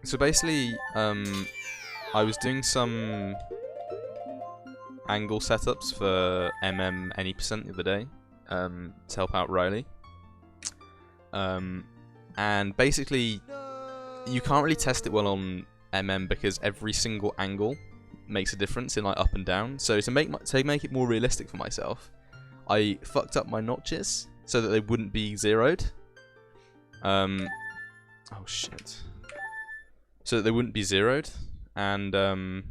So basically, I was doing some angle setups for any percent the other day to help out Riley. And basically, you can't really test it well on because every single angle makes a difference in like up and down. So to make it more realistic for myself, I fucked up my notches so that they wouldn't be zeroed. Oh shit. So that they wouldn't be zeroed, and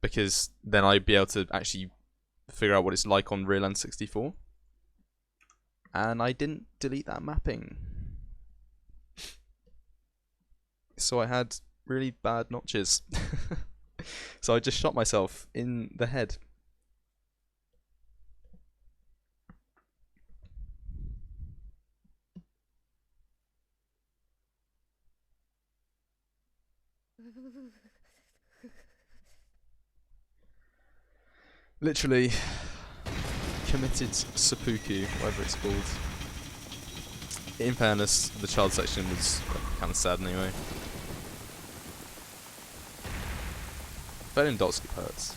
because then I'd be able to actually figure out what it's like on Real N64. And I didn't delete that mapping, so I had really bad notches. So I just shot myself in the head. Literally committed seppuku, whatever it's called. In fairness, the child section was kind of sad anyway. Failing dot skip hurts.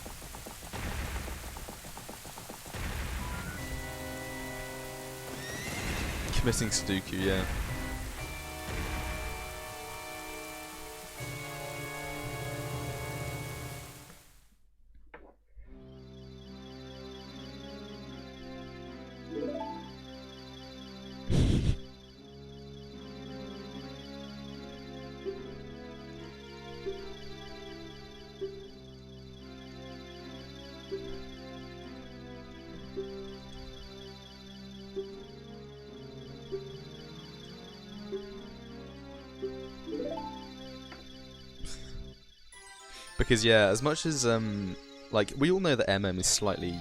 Committing Sudoku, yeah. Because yeah, as much as like we all know that is slightly,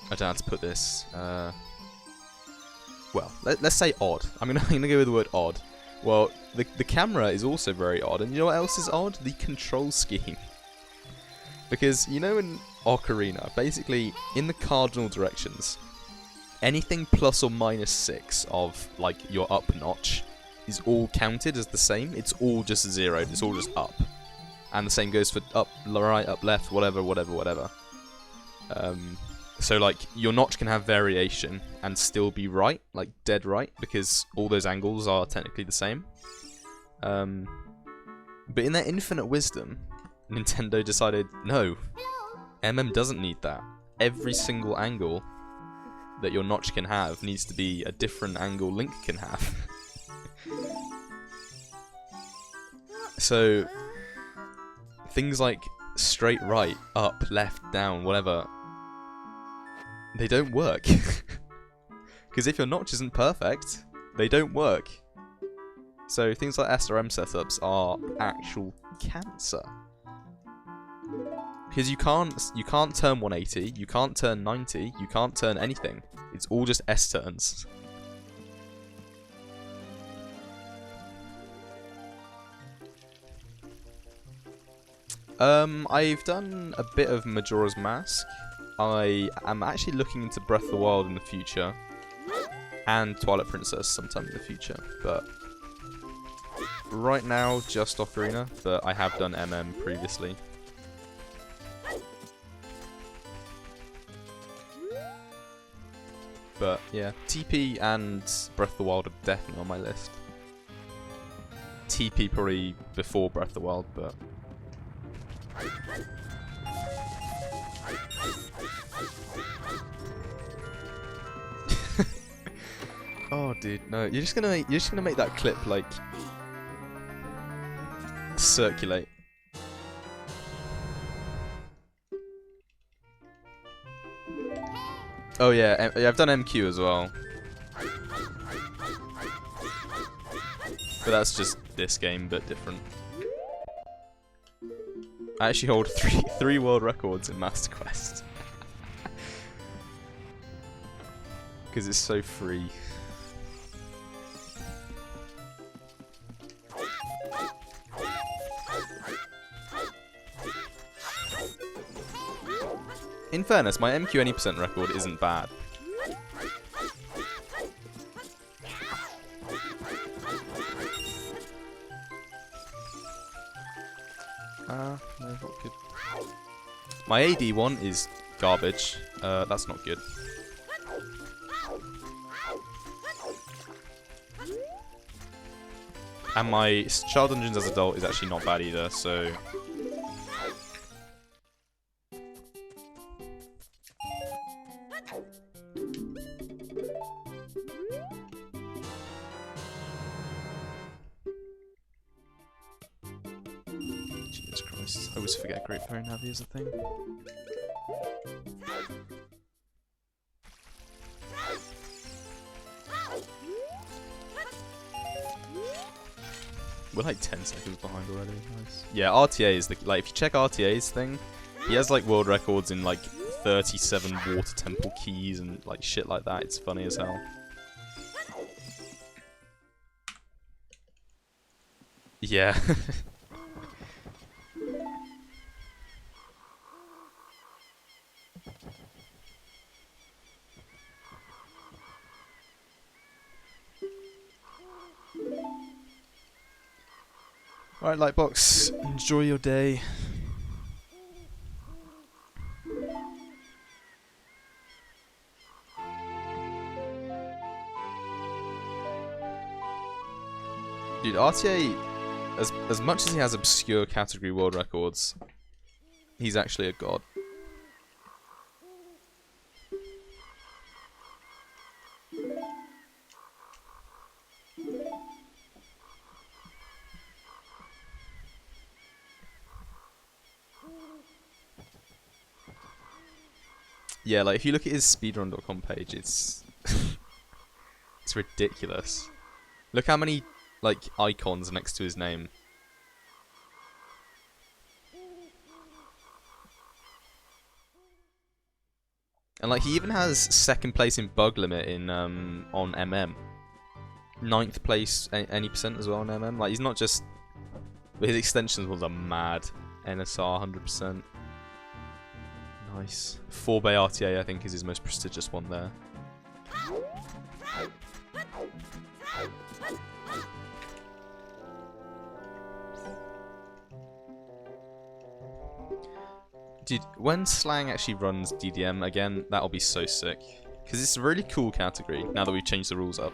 I don't know how to put this. Well, let's say odd. I'm gonna go with the word odd. Well, the camera is also very odd, and you know what else is odd? The control scheme. Because you know in Ocarina, basically in the cardinal directions, anything plus or minus 6 of like your up notch is all counted as the same. It's all just zeroed. It's all just up. And the same goes for up, right, up, left, whatever. So like your notch can have variation and still be right, like dead right, because all those angles are technically the same. But in their infinite wisdom, Nintendo decided, no, doesn't need that. Every single angle that your notch can have needs to be a different angle Link can have. So things like straight right, up, left, down, whatever, they don't work. Because if your notch isn't perfect, they don't work. So things like SRM setups are actual cancer. Because you can't turn 180, you can't turn 90, you can't turn anything. It's all just S turns. I've done a bit of Majora's Mask. I am actually looking into Breath of the Wild in the future, and Twilight Princess sometime in the future, but right now just Ocarina, but I have done previously. But yeah, TP and Breath of the Wild are definitely on my list. TP probably before Breath of the Wild, but oh, dude, no! You're just gonna make that clip like circulate. Oh yeah, I've done MQ as well, but that's just this game, but different. I actually hold three world records in Master Quest. Because it's so free. In fairness, my MQ any percent record isn't bad. No, not good. My AD one is garbage. That's not good. And my Child Dungeons as adult is actually not bad either, so... Jesus Christ, I always forget Great Fairy Navi is a thing. We're like 10 seconds behind already. Nice. Yeah, RTA is the like. If you check RTA's thing, he has like world records in like 37 water temple keys and like shit like that. It's funny as hell. Yeah. Alright, Lightbox, enjoy your day. Dude, RTA, as much as he has obscure category world records, he's actually a god. Yeah, like if you look at his speedrun.com page, it's it's ridiculous. Look how many like icons next to his name. And like he even has second place in bug limit in on MM. 9th place any percent as well on MM. Like he's not just, but his extensions ones are mad. NSR 100%. Nice. 4-bay RTA I think is his most prestigious one there. Dude, when Slang actually runs DDM again, that'll be so sick. Because it's a really cool category, now that we've changed the rules up.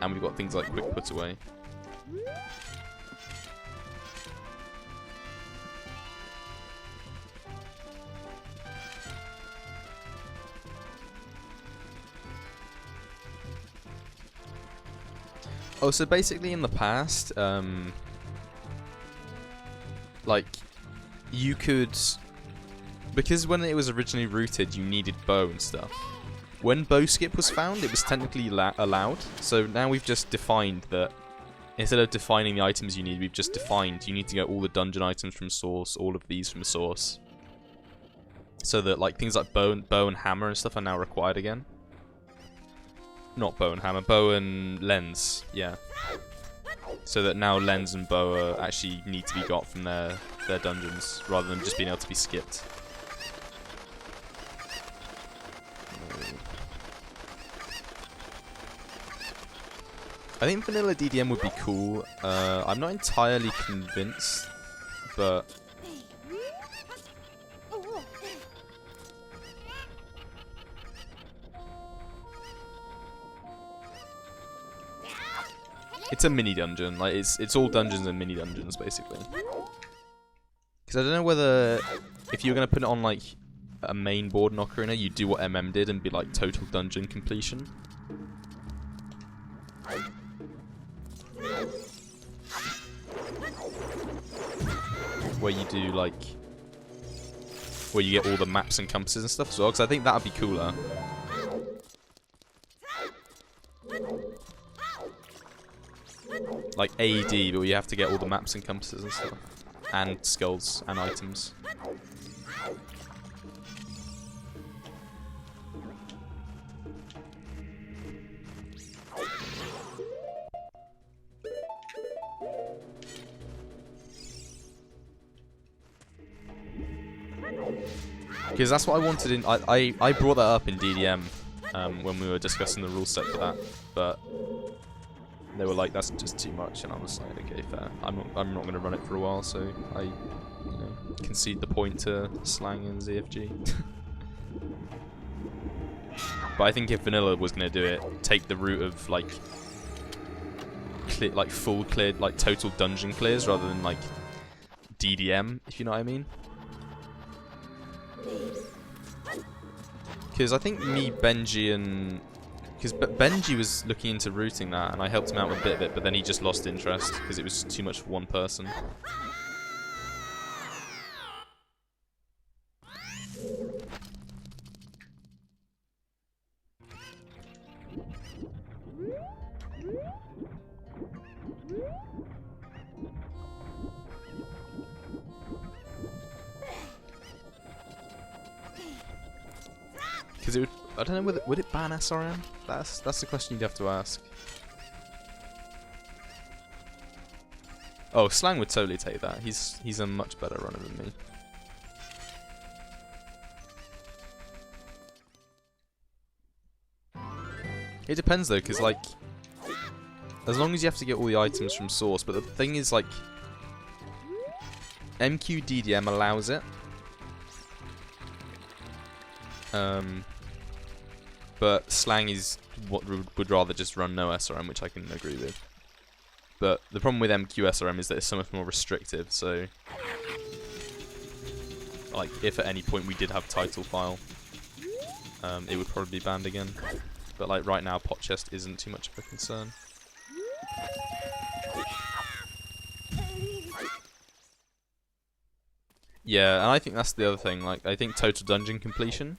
And we've got things like quick put away. Oh, so basically in the past, like, you could, because when it was originally routed, you needed bow and stuff. When bow skip was found, it was technically allowed. So now we've just defined that, instead of defining the items you need, we've just defined you need to get all the dungeon items from source, all of these from source. So that, like, things like bow and hammer and stuff are now required again. Not bow and hammer, bow and lens, yeah. So that now lens and bow actually need to be got from their dungeons, rather than just being able to be skipped. I think vanilla DDM would be cool. I'm not entirely convinced, but... It's a mini dungeon, like it's all dungeons and mini dungeons basically. Because I don't know whether if you were gonna put it on like a main board in Ocarina, you'd do what MM did and be like total dungeon completion. Where you do like, where you get all the maps and compasses and stuff as well. Because I think that would be cooler. Like AED, but you have to get all the maps and compasses and stuff. And skulls and items. Because that's what I wanted in... I brought that up in DDM when we were discussing the rule set for that, but... They were like, that's just too much, and I was like, okay, fair. I'm not going to run it for a while, so I, you know, concede the point to Slang and ZFG. But I think if Vanilla was going to do it, take the route of like, full cleared, like total dungeon clears rather than like DDM, if you know what I mean. Because I think me, Benji, and because Benji was looking into routing that, and I helped him out with a bit of it, but then he just lost interest because it was too much for one person. Because it would, I don't know, would it ban SRM? That's the question you'd have to ask. Oh, Slang would totally take that. He's a much better runner than me. It depends though, because like, as long as you have to get all the items from source, but the thing is like, MQDDM allows it. But Slang is what would rather just run no SRM, which I can agree with. But the problem with MQSRM is that it's so much more restrictive, so like if at any point we did have title file, it would probably be banned again. But like right now, pot chest isn't too much of a concern. Yeah, and I think that's the other thing. Like, I think total dungeon completion,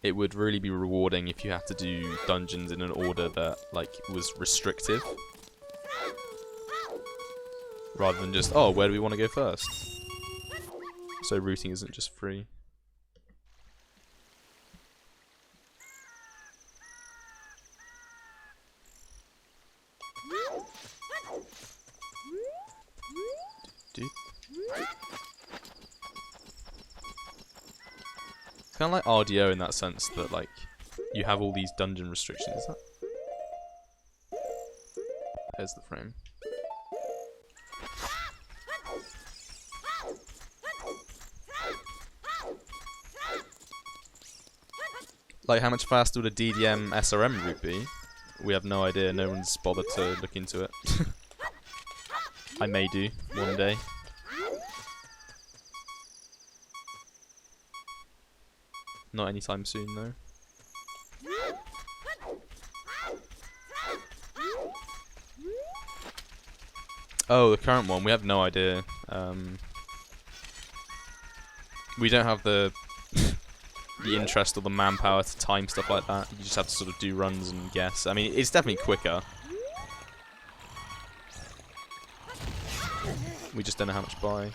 it would really be rewarding if you had to do dungeons in an order that like was restrictive, rather than just, oh, where do we want to go first? So routing isn't just free. It's kind of like RDO in that sense that like you have all these dungeon restrictions. Is that? There's the frame. Like, how much faster would a DDM SRM route be? We have no idea. No one's bothered to look into it. I may do one day. Not anytime soon, though. Oh, the current one. We have no idea. We don't have the interest or the manpower to time stuff like that. You just have to sort of do runs and guess. I mean, it's definitely quicker. We just don't know how much buy.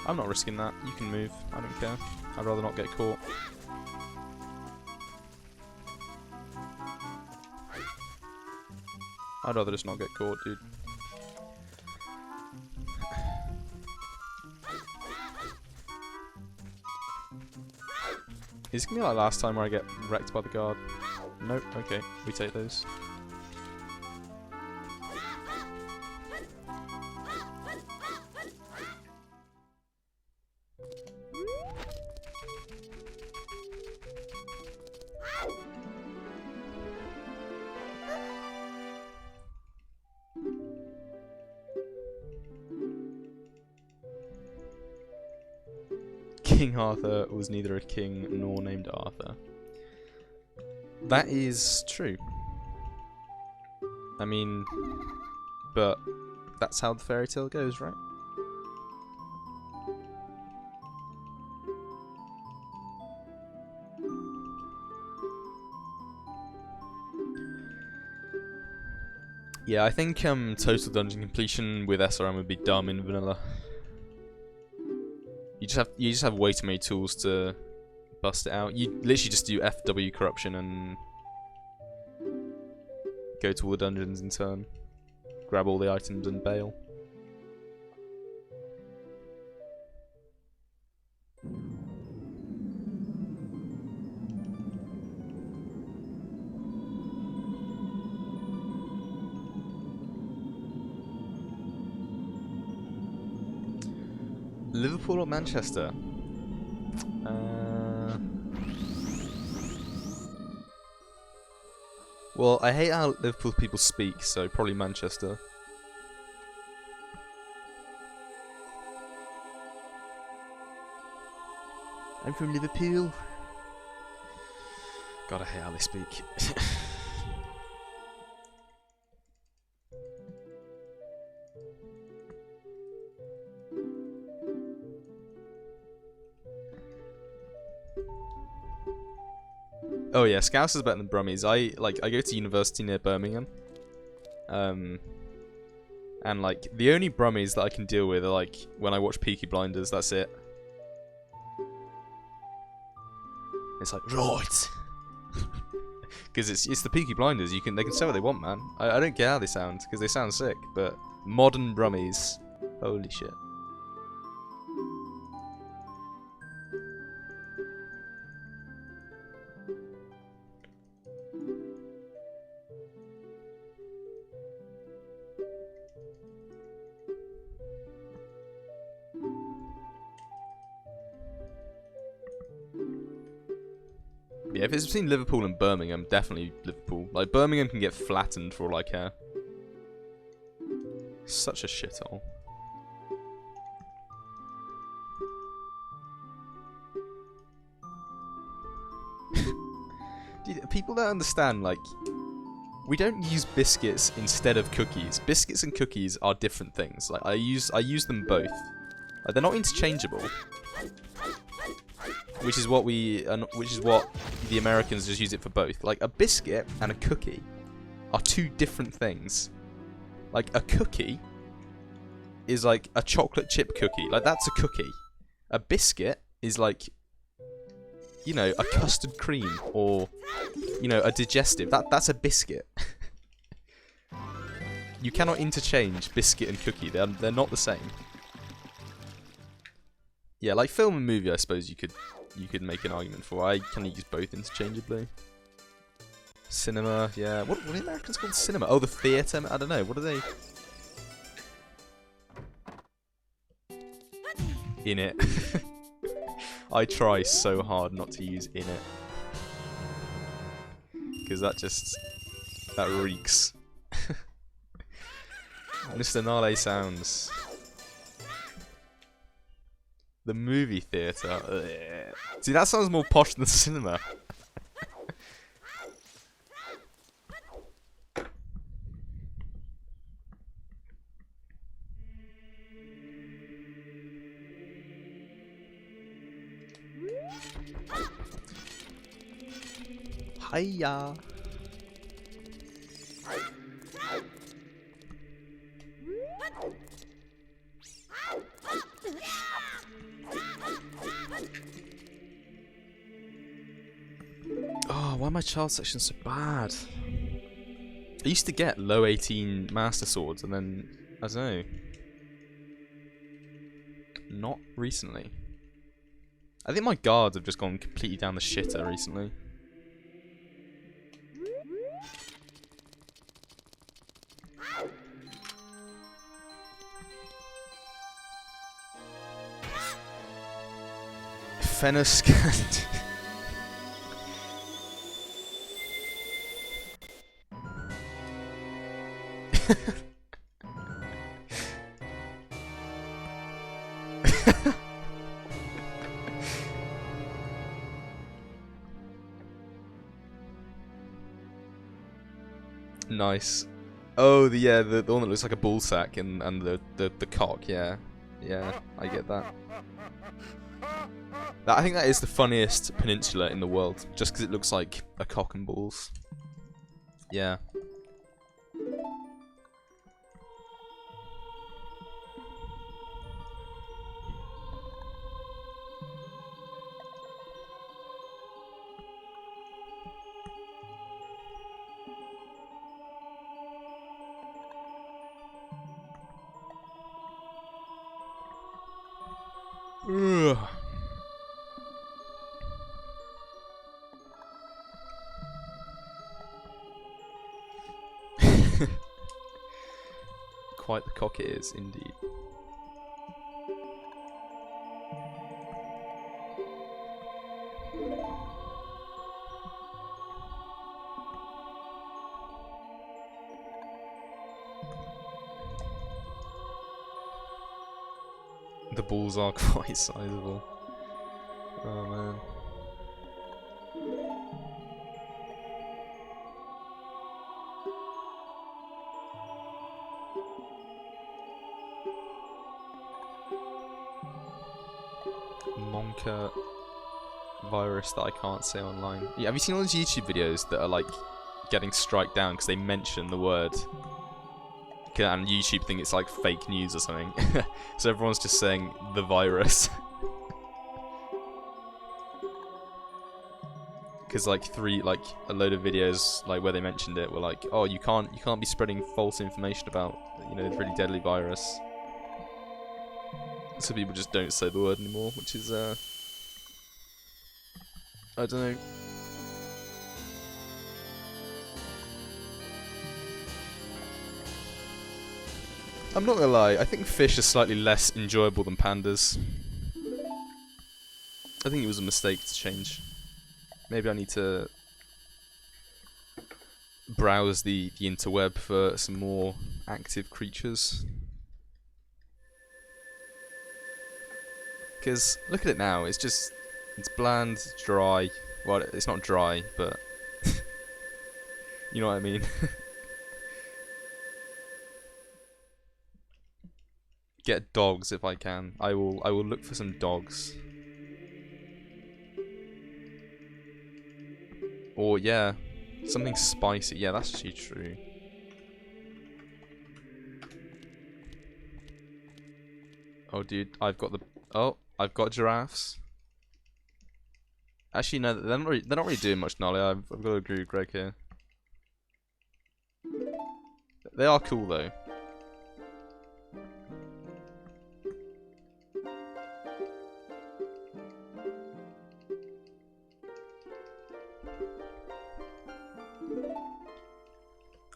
I'm not risking that. You can move. I don't care. I'd rather not get caught. I'd rather just not get caught, dude. Is it gonna be like last time where I get wrecked by the guard? Nope. Okay, we take those. King Arthur was neither a king nor named Arthur. That is true. I mean, but that's how the fairy tale goes, right? Yeah, I think total dungeon completion with SRM would be dumb in vanilla. You just have way too many tools to bust it out. You literally just do FW corruption and go to all the dungeons in turn, grab all the items and bail. Liverpool or Manchester? Well, I hate how Liverpool people speak, so probably Manchester. I'm from Liverpool. God, I hate how they speak. Oh yeah, Scouse is better than Brummies. I go to university near Birmingham. And like the only Brummies that I can deal with are like when I watch Peaky Blinders, that's it. It's like, right. Because it's the Peaky Blinders, they can say what they want, man. I don't care how they sound, because they sound sick, but modern Brummies, holy shit. Yeah, if it's between Liverpool and Birmingham, definitely Liverpool. Like, Birmingham can get flattened for all I care. Such a shithole. Dude, people don't understand, like, we don't use biscuits instead of cookies. Biscuits and cookies are different things. Like, I use them both. Like, they're not interchangeable. Which is what the Americans just use it for both. Like, a biscuit and a cookie are two different things. Like, a cookie is like a chocolate chip cookie. Like, that's a cookie. A biscuit is like, you know, a custard cream or, you know, a digestive. That's a biscuit. You cannot interchange biscuit and cookie. They're not the same. Yeah, like film and movie, I suppose you could make an argument for. I kind of use both interchangeably. Cinema, yeah. What are the Americans called cinema? Oh, the theatre? I don't know. What are they? In it. I try so hard not to use in it. Because that reeks. Mr. Nale sounds. The movie theatre. See, that sounds more posh than cinema. Hiya. Oh, why are my child sections so bad? I used to get low 18 master swords and then, I don't know. Not recently. I think my guards have just gone completely down the shitter recently. Fenniscant. Nice. Oh, the one that looks like a ball sack and the cock. Yeah, yeah, I get that. I think that is the funniest peninsula in the world, just because it looks like a cock and balls. Yeah. Ugh. Quite the cock it is, indeed. The balls are quite sizable. Oh man. Monka virus that I can't say online. Yeah, have you seen all those YouTube videos that are like getting striked down because they mention the word? And YouTube think it's like fake news or something. So everyone's just saying the virus. Because like a load of videos like where they mentioned it were like, oh, you can't be spreading false information about, you know, the really deadly virus. So people just don't say the word anymore, which is I don't know. I'm not gonna lie, I think fish are slightly less enjoyable than pandas. I think it was a mistake to change. Maybe I need to browse the interweb for some more active creatures. Because look at it now, it's bland, it's dry. Well, it's not dry, but you know what I mean. Get dogs if I can. I will look for some dogs. Or yeah, something spicy. Yeah, that's actually true. Oh dude, I've got giraffes. Actually no, they're not really doing much, Nolly. I've got to agree with Greg here. They are cool though.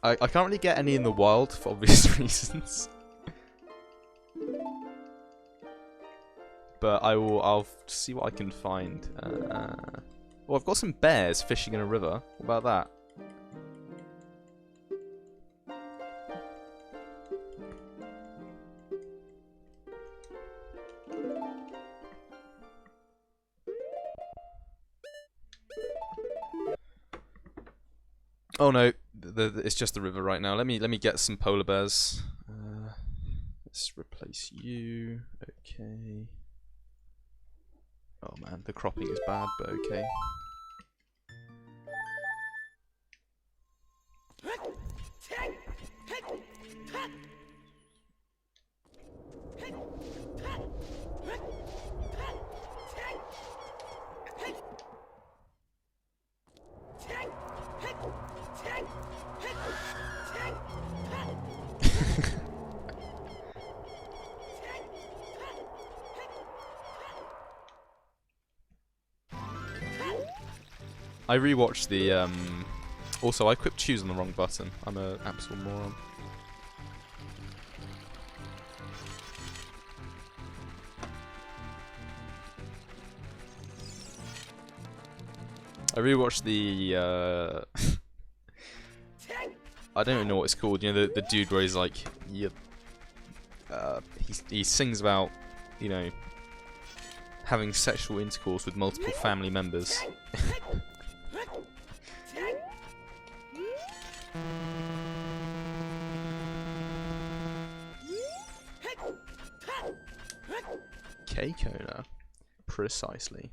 I can't really get any in the wild for obvious reasons. But I'll see what I can find. Well, I've got some bears fishing in a river. What about that? Oh no, it's just the river right now. Let me get some polar bears. Let's replace you. Okay. Oh man, the cropping is bad, but okay. I rewatched the also I equipped choose on the wrong button. I'm an absolute moron. I rewatched the I don't even know what it's called. You know, the dude where he's like, yep. He sings about, you know, having sexual intercourse with multiple family members. K-Kona, precisely.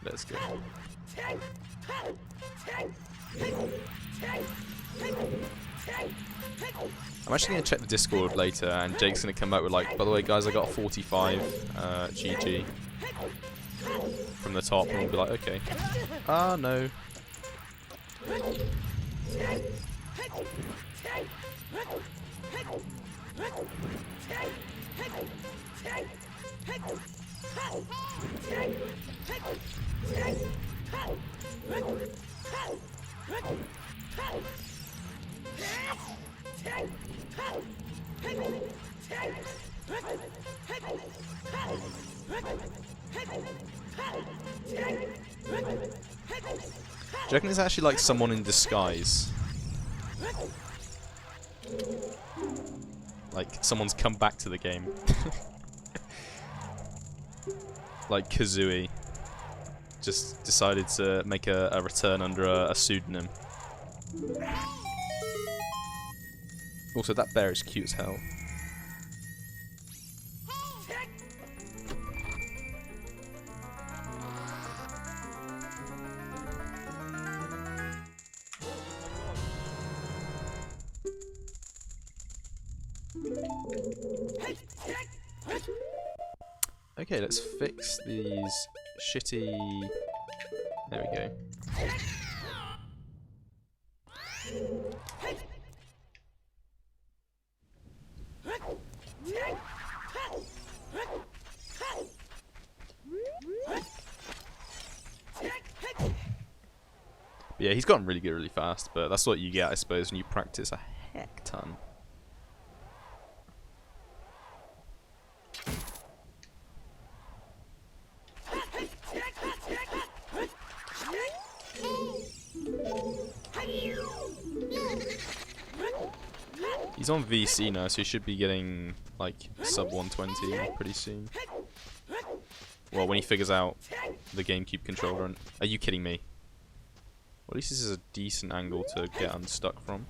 Let's go. I'm actually going to check the Discord later, and Jake's going to come back with like, by the way guys, I got a 45 GG from the top, and we'll be like, okay. Ah, no. Do you reckon it's actually like someone in disguise? Like someone's come back to the game. Like Kazooie just decided to make a return under a pseudonym. Also, that bear is cute as hell. Okay, let's fix these shitty... There we go. But yeah, he's gotten really good really fast, but that's what you get, I suppose, when you practice a heck ton. He's on VC now, so he should be getting like sub 120 pretty soon. Well, when he figures out the GameCube controller. And are you kidding me? Well, at least this is a decent angle to get unstuck from.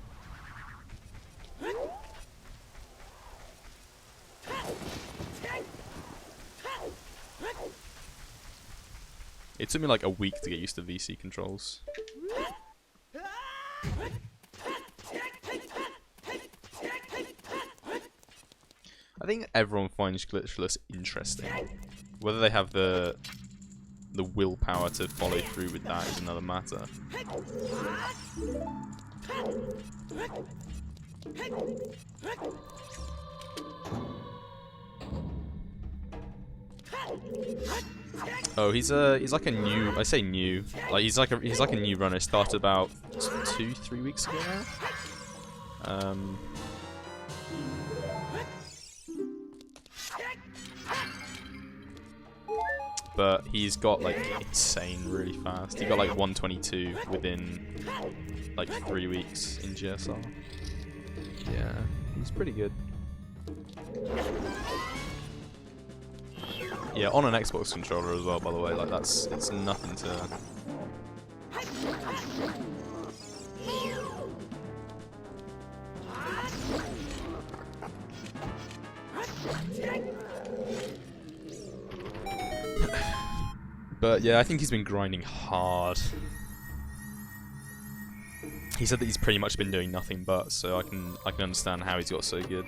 It took me like a week to get used to VC controls. I think everyone finds glitchless interesting. Whether they have the willpower to follow through with that is another matter. Oh, he's like a new. I say new. Like he's like a new runner. Started about 2-3 weeks ago now. But he's got like insane really fast. He got like 122 within like 3 weeks in GSR. Yeah, he's pretty good. Yeah, on an Xbox controller as well, by the way. Like it's nothing to. But yeah, I think he's been grinding hard. He said that he's pretty much been doing nothing but, so I can understand how he's got so good.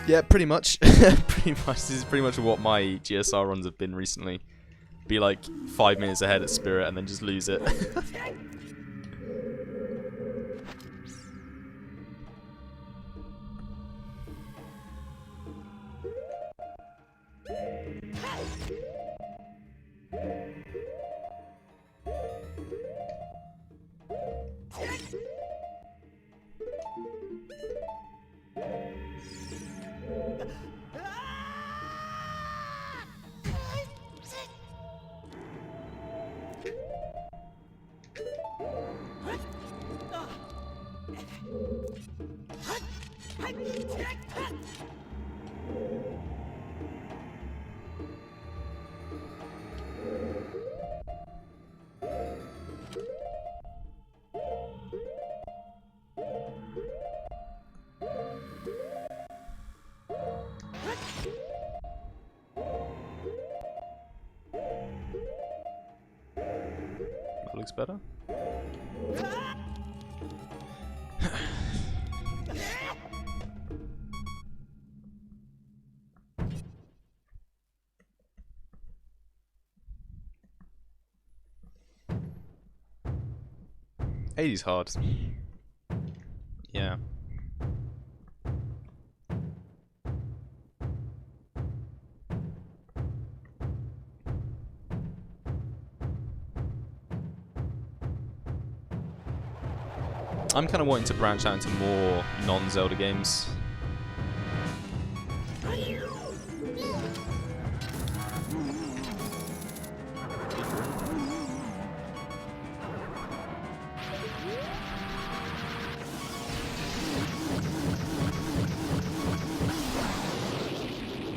Yeah, pretty much. Pretty much. This is pretty much what my GSR runs have been recently. Be like 5 minutes ahead at Spirit and then just lose it. That looks better. '80's hard. Yeah. I'm kind of wanting to branch out into more non-Zelda games.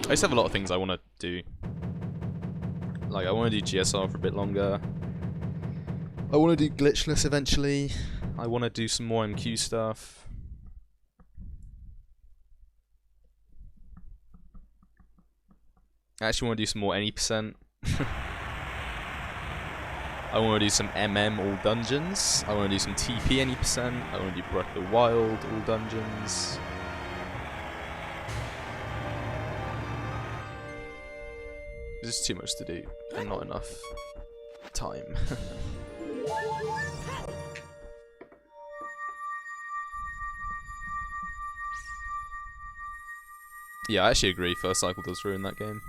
I just have a lot of things I want to do. Like, I want to do GSR for a bit longer. I want to do glitchless eventually. I want to do some more MQ stuff. I actually want to do some more any percent. I want to do some MM all dungeons. I want to do some TP any percent. I want to do Breath of the Wild all dungeons. There's just too much to do and not enough time. Yeah, I actually agree. First cycle does ruin that game.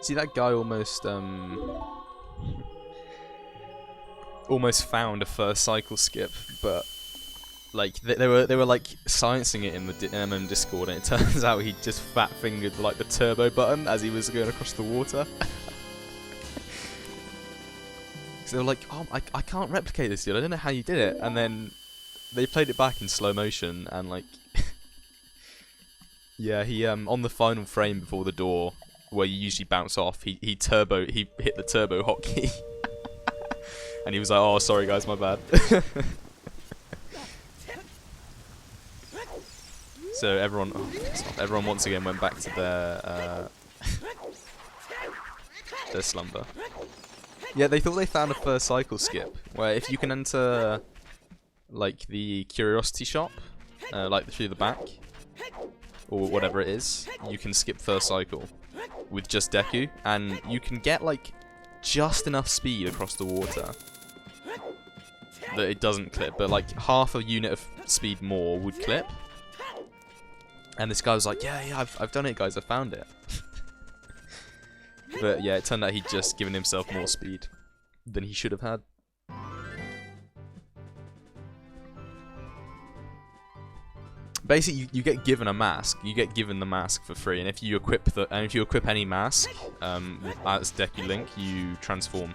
See, that guy almost found a first cycle skip, but like they were like sciencing it in the MM Discord, and it turns out he just fat fingered like the turbo button as he was going across the water. So they were like, "Oh, I can't replicate this, dude. I don't know how you did it." And then they played it back in slow motion, and like, yeah, he on the final frame before the door, where you usually bounce off, he hit the turbo hotkey. And he was like, "Oh, sorry guys, my bad." So everyone once again went back to their slumber. Yeah, they thought they found a first cycle skip, where if you can enter like the curiosity shop, like through the back, or whatever it is, you can skip first cycle with just Deku, and you can get like just enough speed across the water that it doesn't clip, but like half a unit of speed more would clip. And this guy was like, yeah, I've done it, guys, I found it. But yeah, it turned out he'd just given himself more speed than he should have had. Basically, you get given a mask. You get given the mask for free, and if you equip any mask as Deku Link, you transform.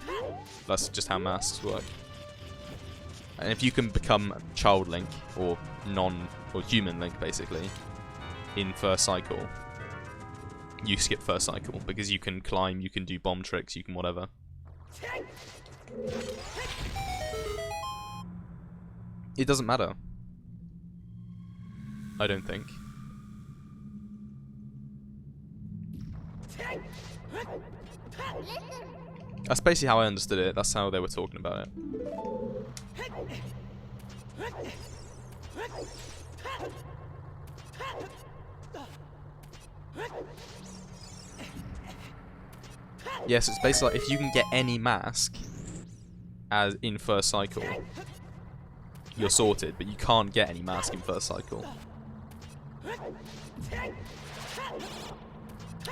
That's just how masks work. And if you can become Child Link or human Link, basically, in first cycle, you skip first cycle because you can climb, you can do bomb tricks, you can whatever. It doesn't matter. I don't think. That's basically how I understood it. That's how they were talking about it. Yes, it's basically like if you can get any mask as in first cycle, you're sorted, but you can't get any mask in first cycle.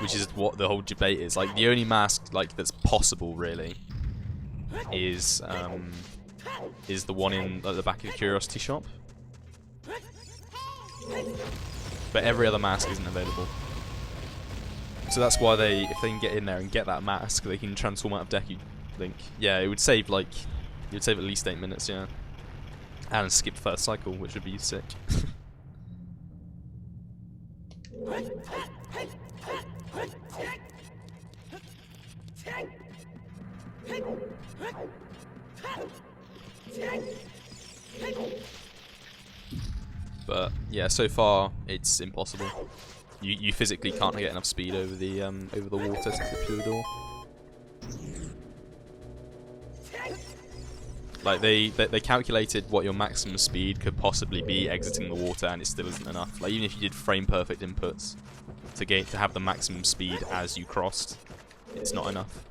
which is what the whole debate is. Like, the only mask like that's possible really is the one in the back of the Curiosity Shop. But every other mask isn't available. So that's why if they can get in there and get that mask, they can transform out of deck, you think. Yeah, it would save at least 8 minutes, yeah. And skip the first cycle, which would be sick. But yeah, so far it's impossible. You physically can't get enough speed over the water to clip through the door. Like they calculated what your maximum speed could possibly be exiting the water, and it still isn't enough. Like even if you did frame perfect inputs to have the maximum speed as you crossed, it's not enough.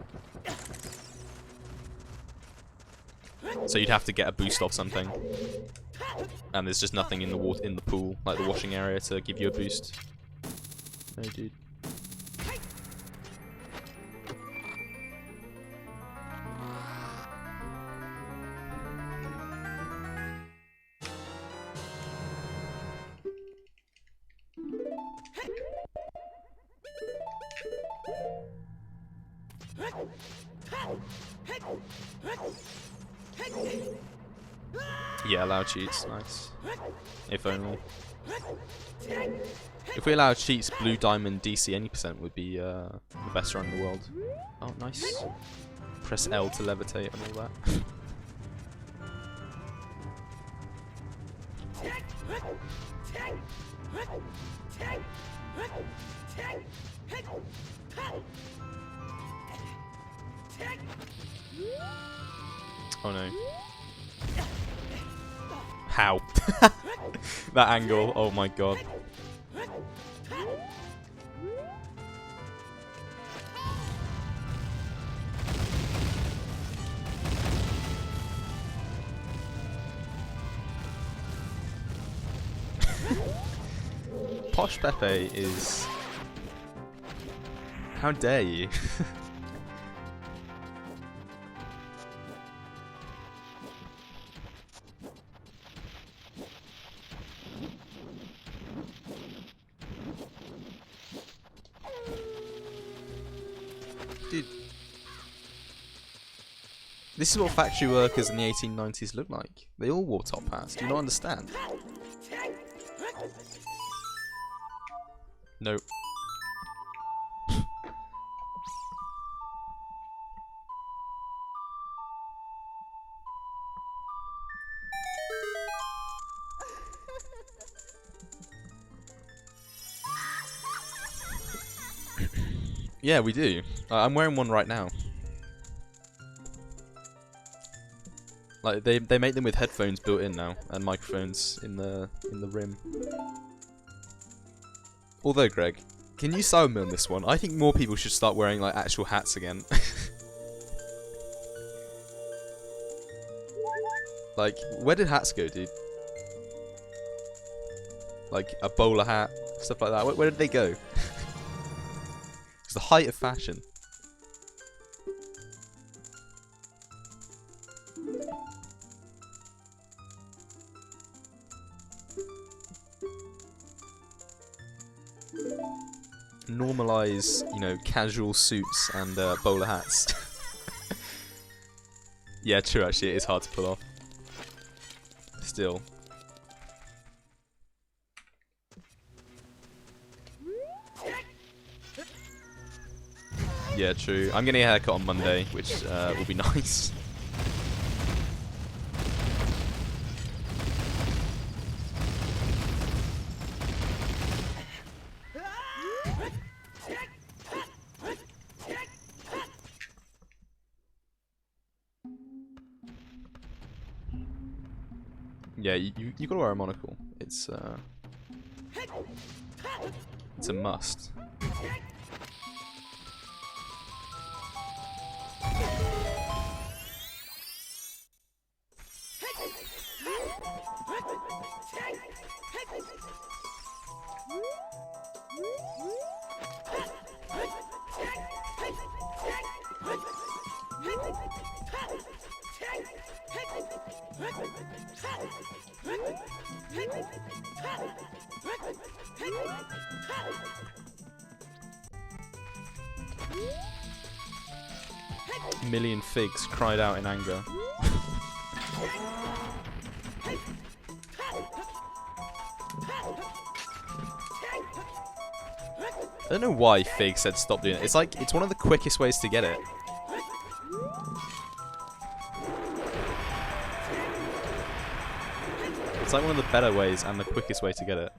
So you'd have to get a boost off something, and there's just nothing in the pool, like the washing area, to give you a boost. No, dude. Yeah, allow cheats, nice. If only. If we allow cheats, Blue Diamond DC any percent would be the best run in the world. Oh, nice. Press L to levitate and all that. Oh no. How? That angle, oh my god. Posh Pepe is... How dare you? Dude. This is what factory workers in the 1890s looked like. They all wore top hats. Do you not understand? Nope. Yeah, we do. I'm wearing one right now. Like they make them with headphones built in now and microphones in the rim. Although, Greg, can you sell me on this one? I think more people should start wearing like actual hats again. Like, where did hats go, dude? Like a bowler hat, stuff like that. Where did they go? It's the height of fashion. Normalize, you know, casual suits and bowler hats. Yeah, true, actually, it is hard to pull off. Still. Yeah, true. I'm getting a haircut on Monday, which will be nice. Yeah, you gotta wear a monocle. It's a must. Million figs cried out in anger. I don't know why Fig said stop doing it. It's like, it's one of the quickest ways to get it. It's like one of the better ways and the quickest way to get it.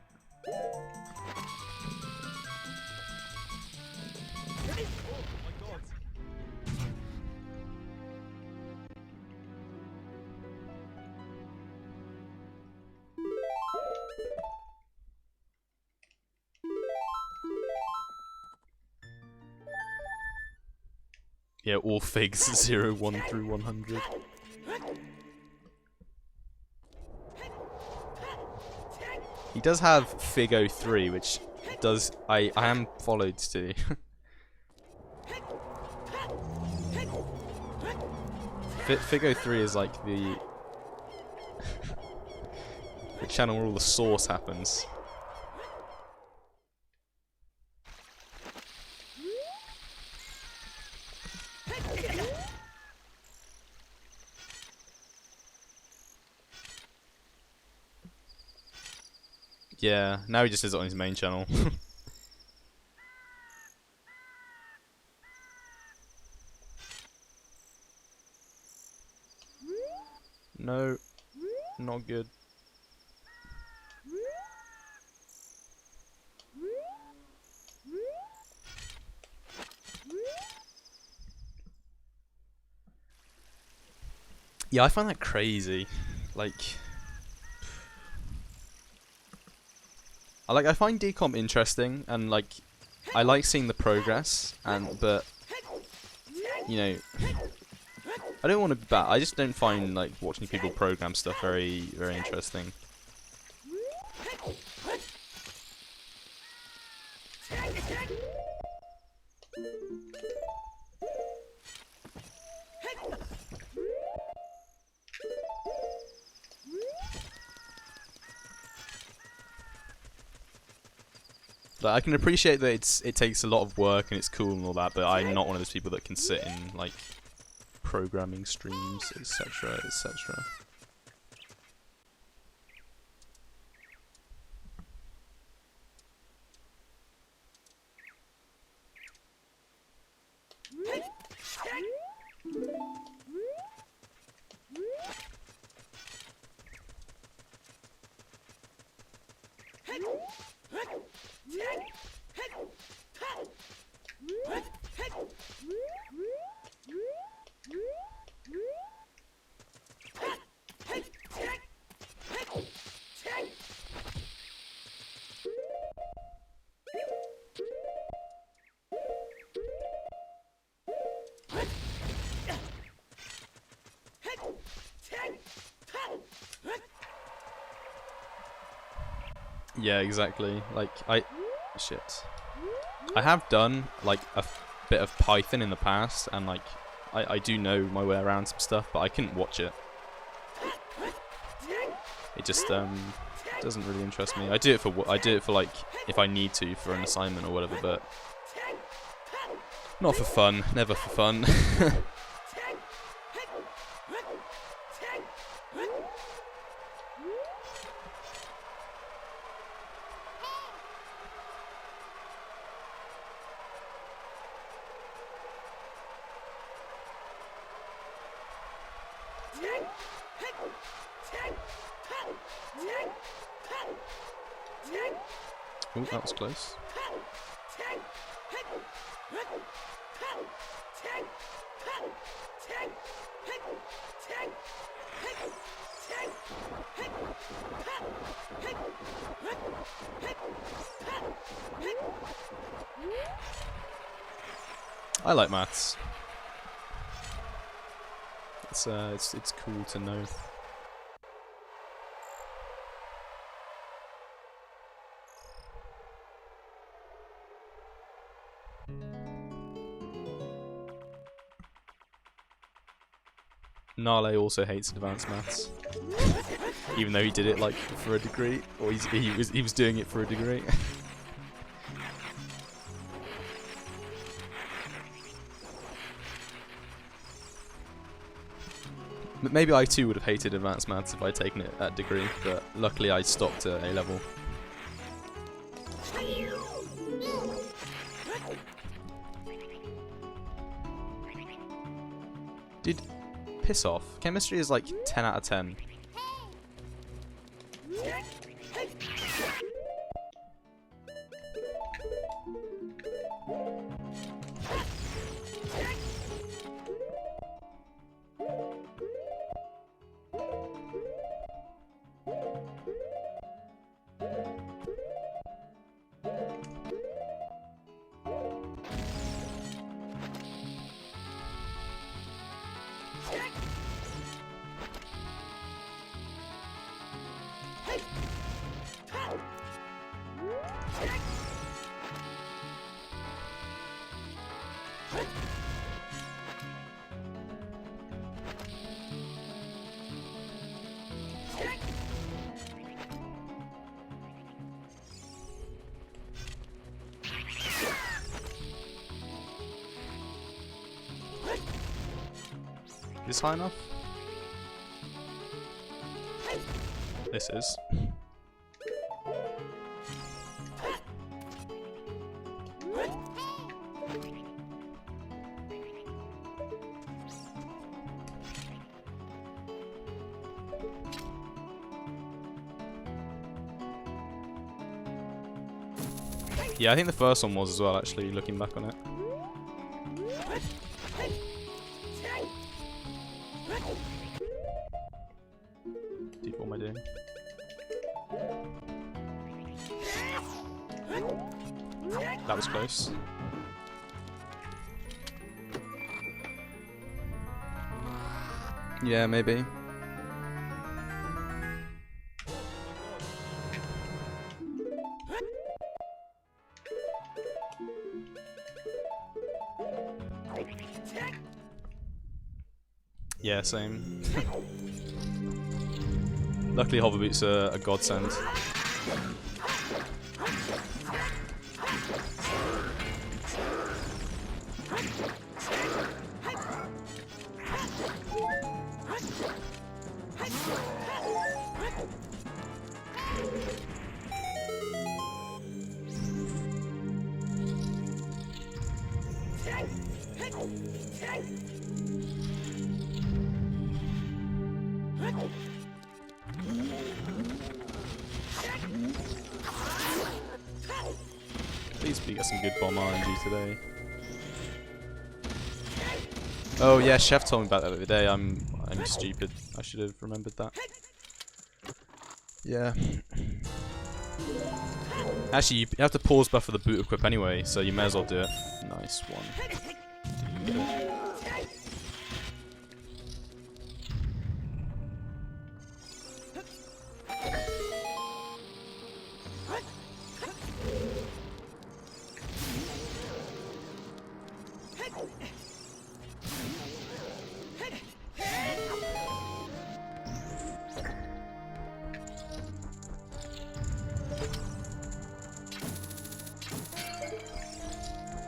Yeah, all figs 0, 1 through 100. He does have Fig 03, which does... I am followed to. Fig 03 is like the... the channel where all the sauce happens. Yeah, now he just does it on his main channel. No, not good. Yeah, I find that crazy. Like... I find decomp interesting, and like, I like seeing the progress, but, you know, I don't want to be bad, I just don't find like watching people program stuff very interesting. Like, I can appreciate that it takes a lot of work and it's cool and all that, but I'm not one of those people that can sit in like programming streams, etc., etc. Yeah, exactly. Like, shit. I have done, like, a bit of Python in the past, and, like, I do know my way around some stuff, but I couldn't watch it. It just, doesn't really interest me. I do it for, like, if I need to, for an assignment or whatever, but... not for fun. Never for fun. Oh, that was close. I like maths. It's cool to know. Nale also hates advanced maths. Even though he did it like for a degree, or he was doing it for a degree. Maybe I too would have hated advanced maths if I'd taken it at degree, but luckily I stopped at A level. Dude, piss off. Chemistry is like 10 out of 10. Is this high enough? This is. Yeah, I think the first one was as well, actually, looking back on it. Dude, what am I doing? That was close. Yeah, maybe. Yeah, same. Luckily, hover boots are a godsend. Please get some good bomb RNG today. Oh yeah, Chef told me about that the other day. I'm stupid. I should have remembered that. Yeah. Actually, you have to pause buffer the boot equip anyway, so you may as well do it. Nice one. Get it.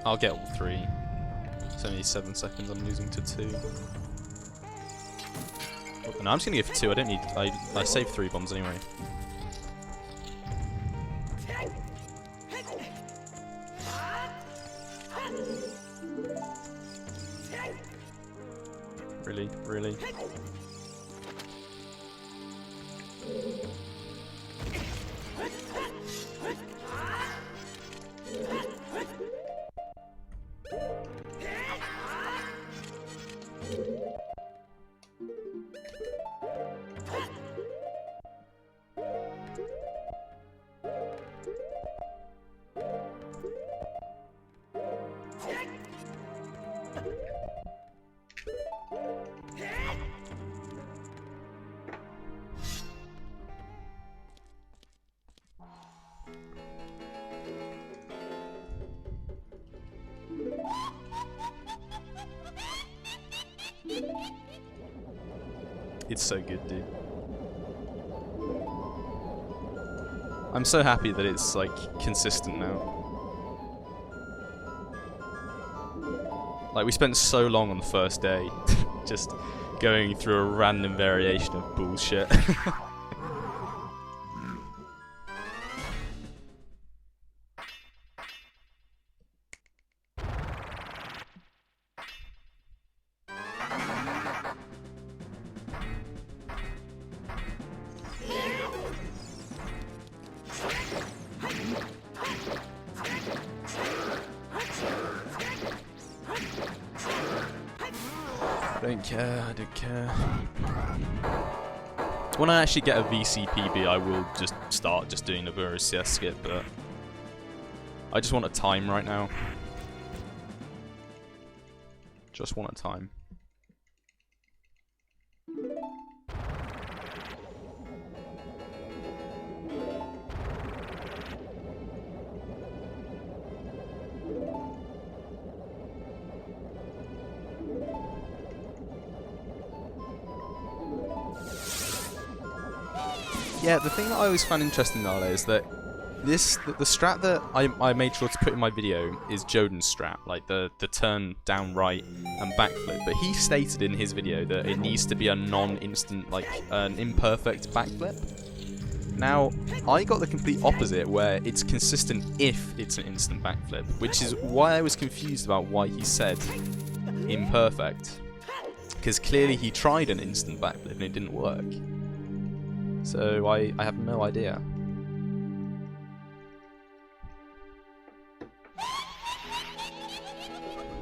I'll get all three. It's only 7 seconds, I'm losing to 2. Oh, no, I'm just gonna go for 2, I don't need... I saved 3 bombs anyway. Really? Really? It's so good, dude. I'm so happy that it's like consistent now. Like we spent so long on the first day just going through a random variation of bullshit. I don't care. When I actually get a VCPB, I will just start just doing the Burrows CS skip, but I just want a time right now. Just want a time. Yeah, the thing that I always find interesting, Nala, is that the strat that I made sure to put in my video is Joden's strat, like the turn down right and backflip. But he stated in his video that it needs to be a non-instant, like an imperfect backflip. Now, I got the complete opposite, where it's consistent if it's an instant backflip, which is why I was confused about why he said imperfect. Because clearly he tried an instant backflip and it didn't work. So I have no idea.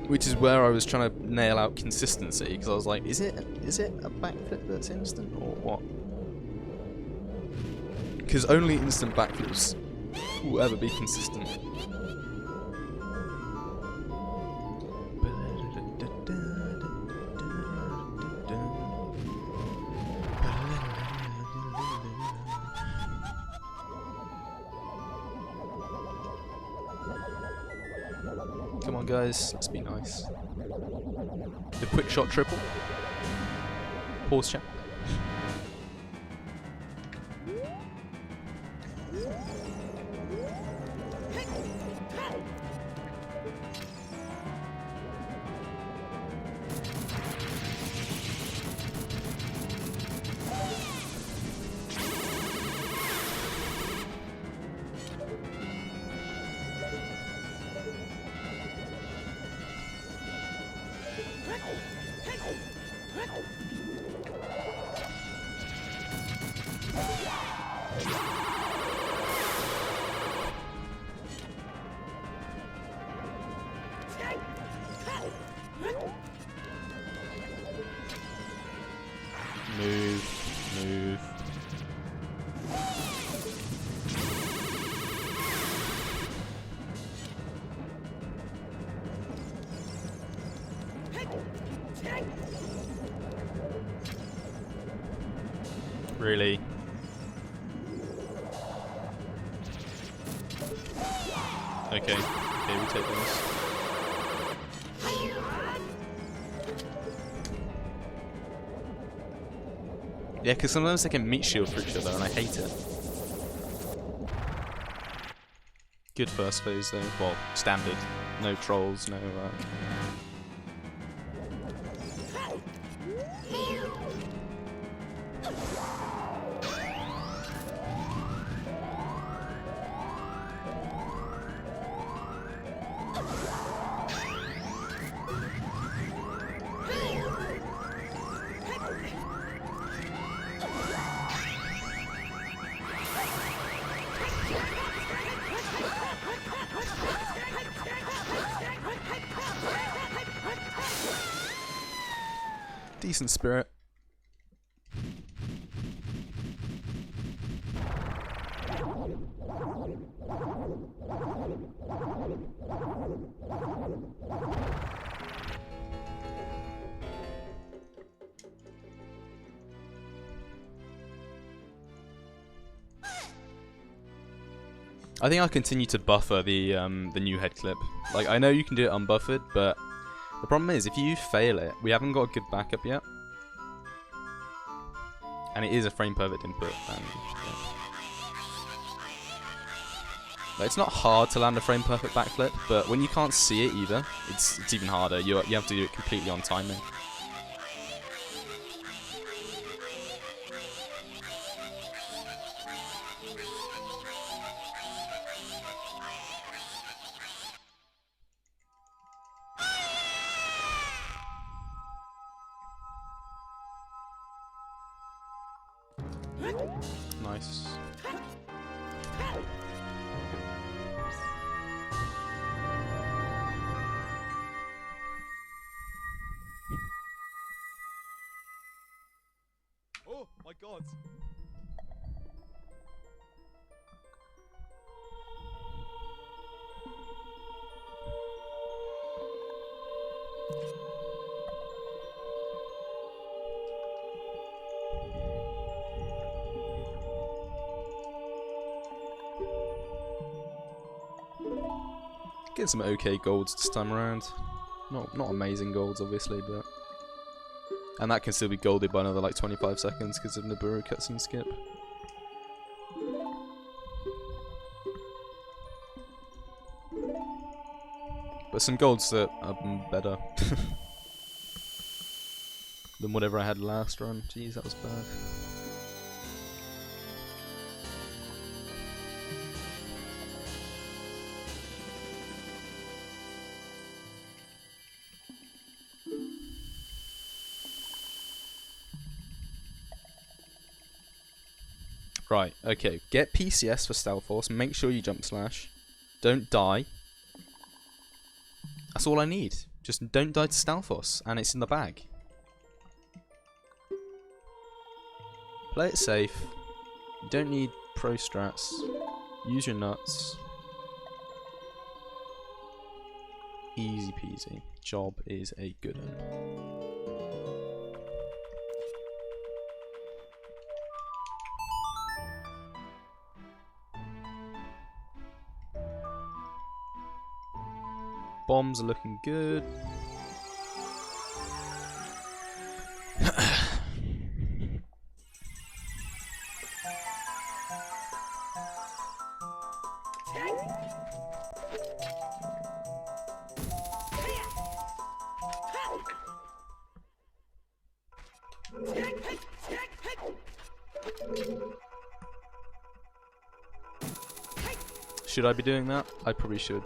Which is where I was trying to nail out consistency, because I was like, is it a backflip that's instant or what? Because only instant backflips will ever be consistent. Come on guys, let's be nice. The quick shot triple. Pause check. Move. Really? Okay, we take those. Yeah, because sometimes they can meat shield for each other, and I hate it. Good first phase though. Well, standard. No trolls, no... Decent spirit. I think I'll continue to buffer the new head clip. Like, I know you can do it unbuffered, but the problem is, if you fail it, we haven't got a good backup yet. And it is a frame perfect input. And, yeah. Like, it's not hard to land a frame perfect backflip, but when you can't see it either, it's even harder. You have to do it completely on timing. Nice. Oh my god. Get some okay golds this time around. Not amazing golds, obviously, but... And that can still be golded by another like 25 seconds because of Nibiru cutscene skip. But some golds that are better than whatever I had last run. Jeez, that was bad. Right, okay. Get PCS for Stealth Force. Make sure you jump slash. Don't die. That's all I need. Just don't die to Stealth Force, and it's in the bag. Play it safe. You don't need pro strats. Use your nuts. Easy peasy. Job is a good one. Bombs are looking good. Should I be doing that? I probably should.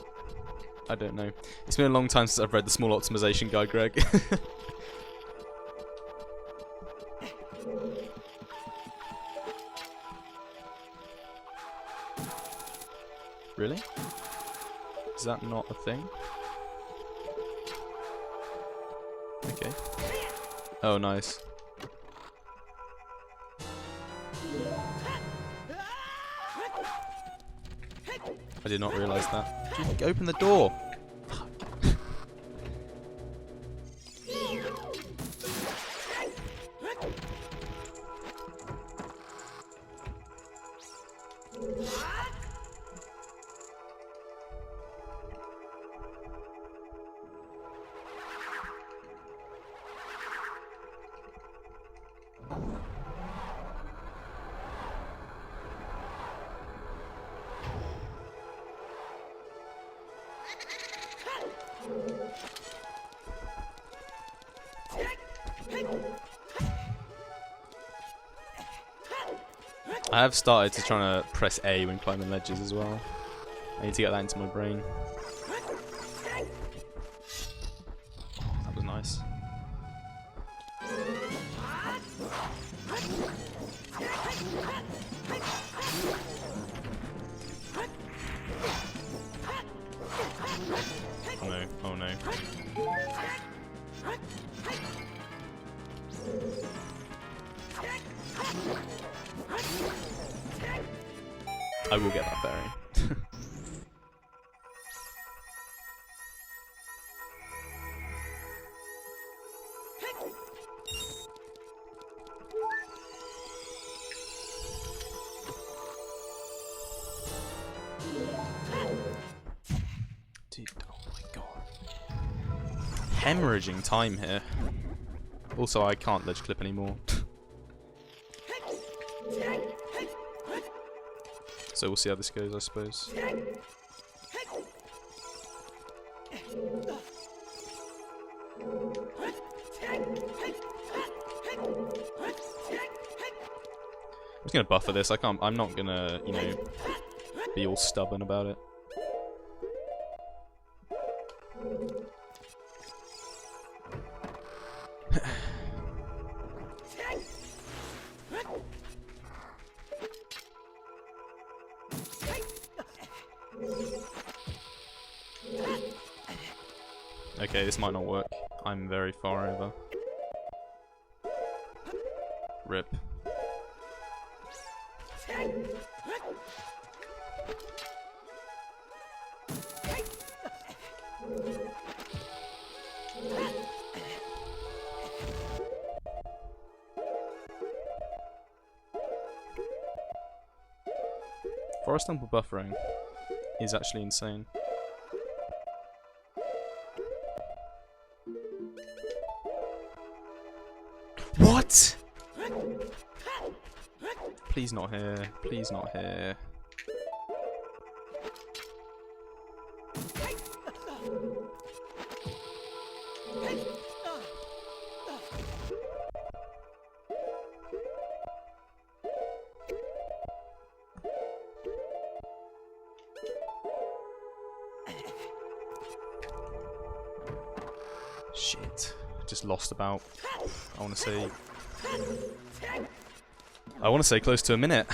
I don't know. It's been a long time since I've read the small optimization guide, Greg. Really? Is that not a thing? Okay. Oh, nice. I did not realise that. Open the door! Fuck. I have started to try to press A when climbing ledges as well. I need to get that into my brain. That was nice. Oh no, oh no. I will get that fairy. Dude, oh my god. Hemorrhaging time here. Also, I can't ledge clip anymore. So we'll see how this goes, I suppose. I'm just gonna buffer this. I'm not gonna, you know, be all stubborn about it. Okay, this might not work. I'm very far over. Rip. Forest Temple buffering is actually insane. What? Please not here. Please not here. Shit. Just lost about, I want to say close to a minute.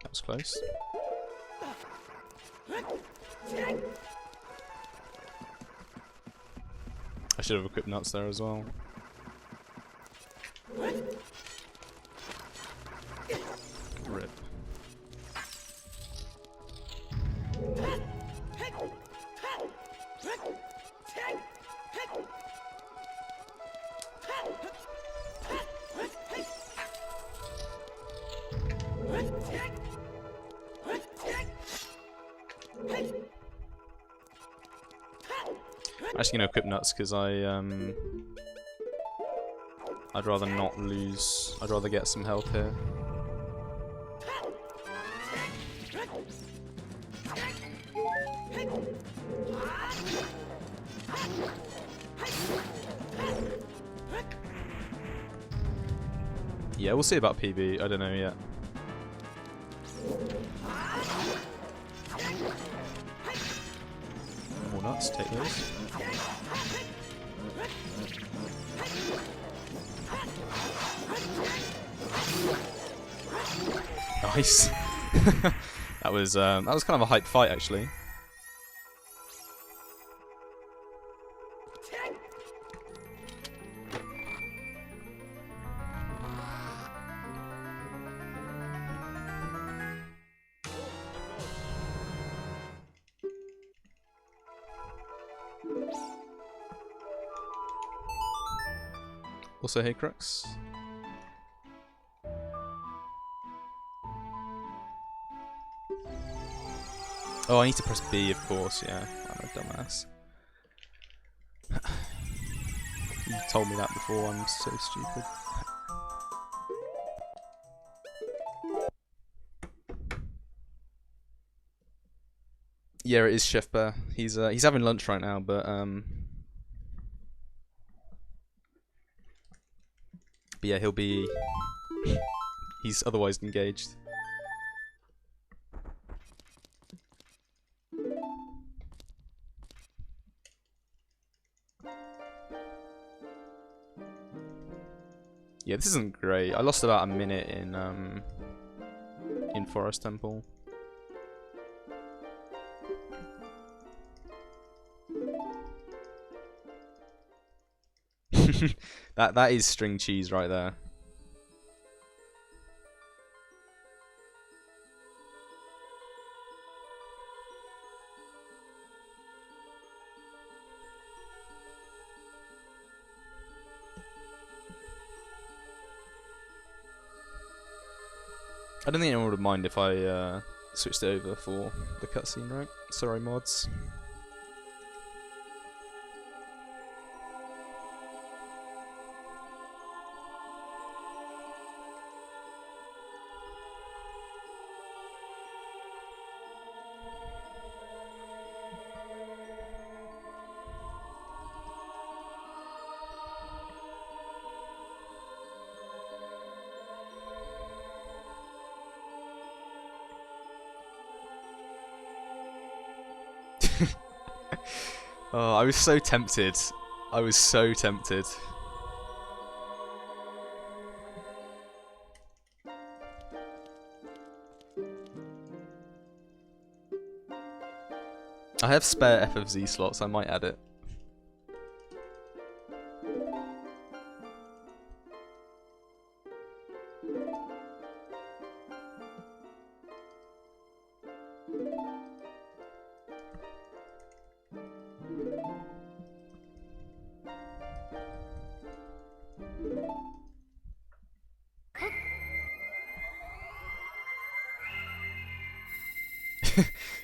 That was close. I should have equipped nuts there as well. Rip. I'm actually gonna equip nuts because I'd rather not lose. I'd rather get some health here. Yeah, we'll see about PB. I don't know yet. More nuts, take those. Nice. that was kind of a hype fight actually. Also, hey Crux. Oh, I need to press B, of course, yeah. I'm a dumbass. You told me that before, I'm so stupid. Yeah, it is Chef Bear. He's having lunch right now, but yeah, he'll be... he's otherwise engaged. Yeah, this isn't great. I lost about a minute in Forest Temple. that is string cheese right there. I don't think anyone would mind if I switched it over for the cutscene, right? Sorry, mods. Oh, I was so tempted. I was so tempted. I have spare FFZ slots, I might add it.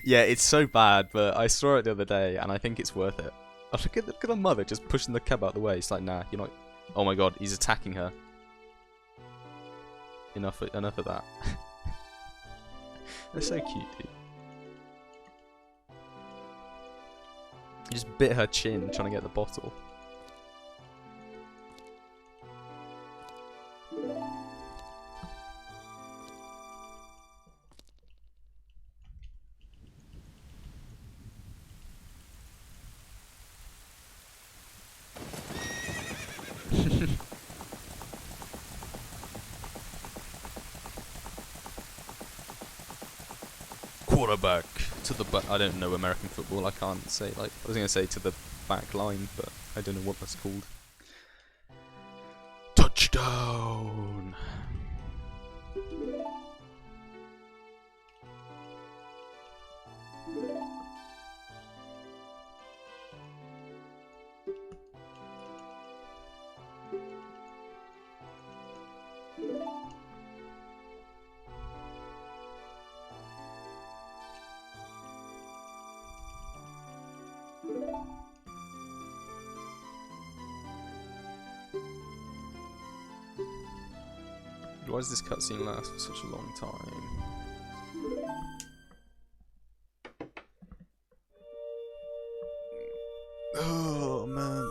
Yeah, it's so bad, but I saw it the other day, and I think it's worth it. Oh, look at the mother just pushing the cab out of the way. It's like, nah, you're not. Oh my god, he's attacking her. Enough of that. They're so cute, dude. He just bit her chin trying to get the bottle. Quarterback to the back. I don't know American football. I can't say, like, I was gonna say to the back line, but I don't know what that's called. Touchdown! Why does this cutscene last for such a long time? Oh man.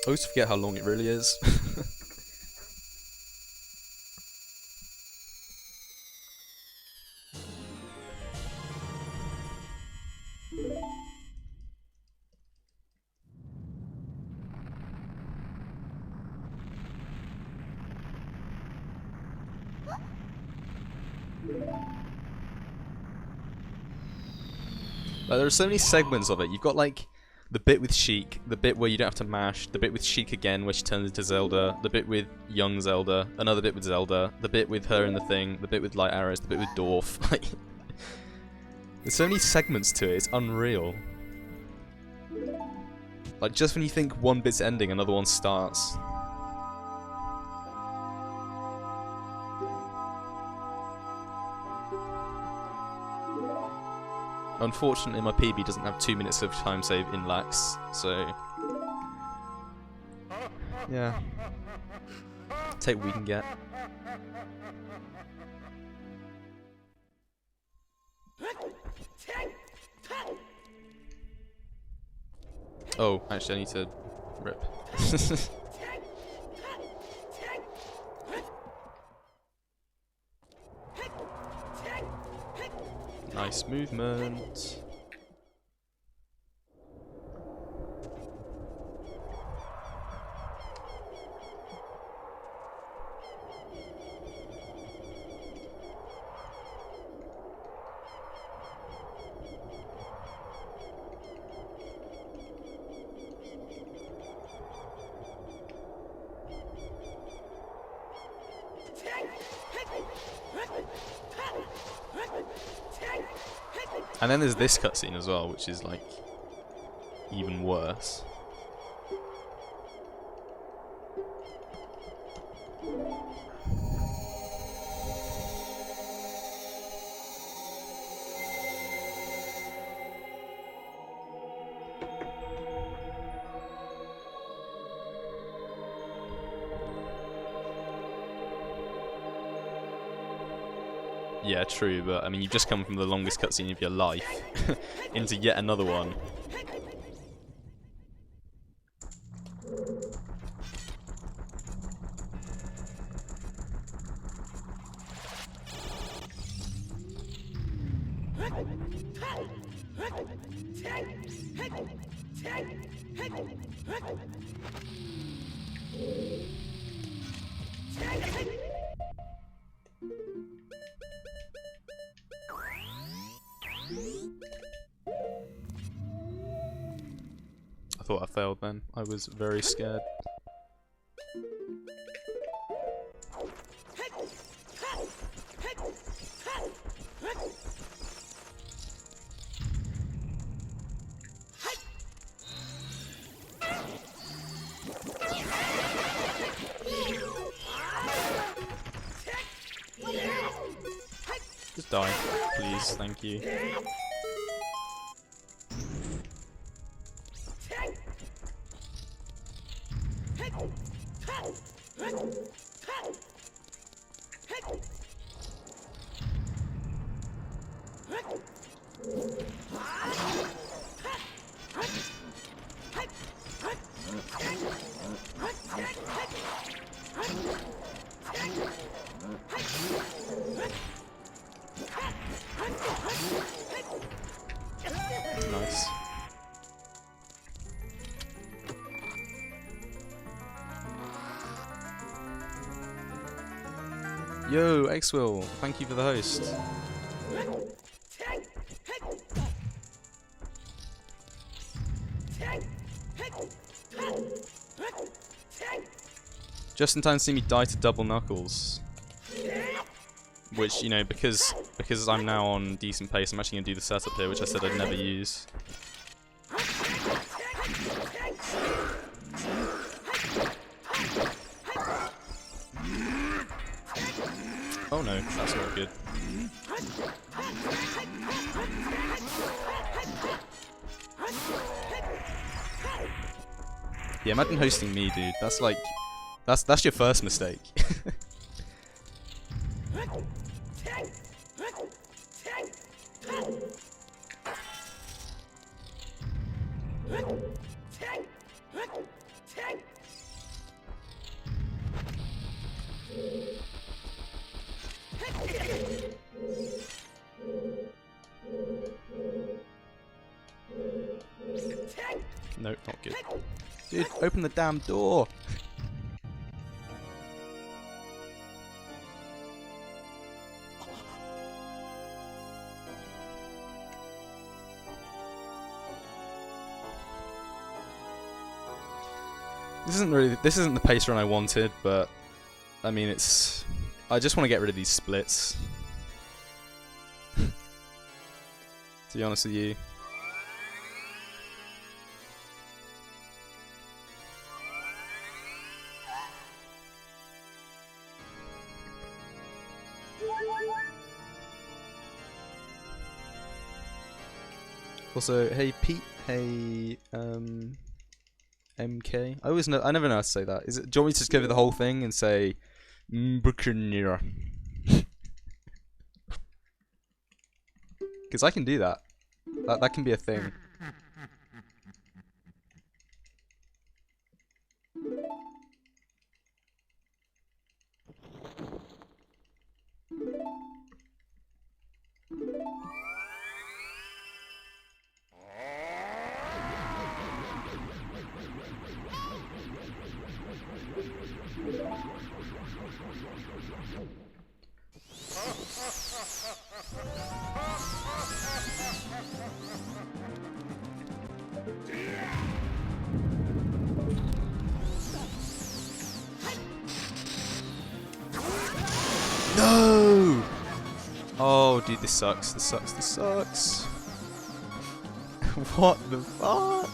I always forget how long it really is. Like, there are so many segments of it. You've got like the bit with Sheik, the bit where you don't have to mash, the bit with Sheik again where she turns into Zelda, the bit with young Zelda, another bit with Zelda, the bit with her in the thing, the bit with light arrows, the bit with Dorf. Like, there's so many segments to it, it's unreal. Like, just when you think one bit's ending, another one starts. Unfortunately, my PB doesn't have 2 minutes of time save in lax, so yeah, take what we can get. Oh, actually, I need to rip. Nice movement. And then there's this cutscene as well, which is like even worse. Yeah, true, but I mean, you've just come from the longest cutscene of your life into yet another one. I thought I failed then. I was very scared. Just die, please, thank you. Nice. Yo, Xwill, thank you for the host. Just in time to see me die to double knuckles. Which, you know, because I'm now on decent pace, I'm actually going to do the setup here, which I said I'd never use. Oh no, that's not good. Yeah, imagine hosting me, dude. That's like, that's your first mistake. Nope, not good. Dude, open the damn door! This isn't the pace run I wanted, but I mean I just want to get rid of these splits. To be honest with you. Also, hey Pete, hey MK. I never know how to say that. Do you want me to just go over the whole thing and say Because I can do that. That can be a thing. No! Oh, dude, this sucks. This sucks. This sucks. What the fuck?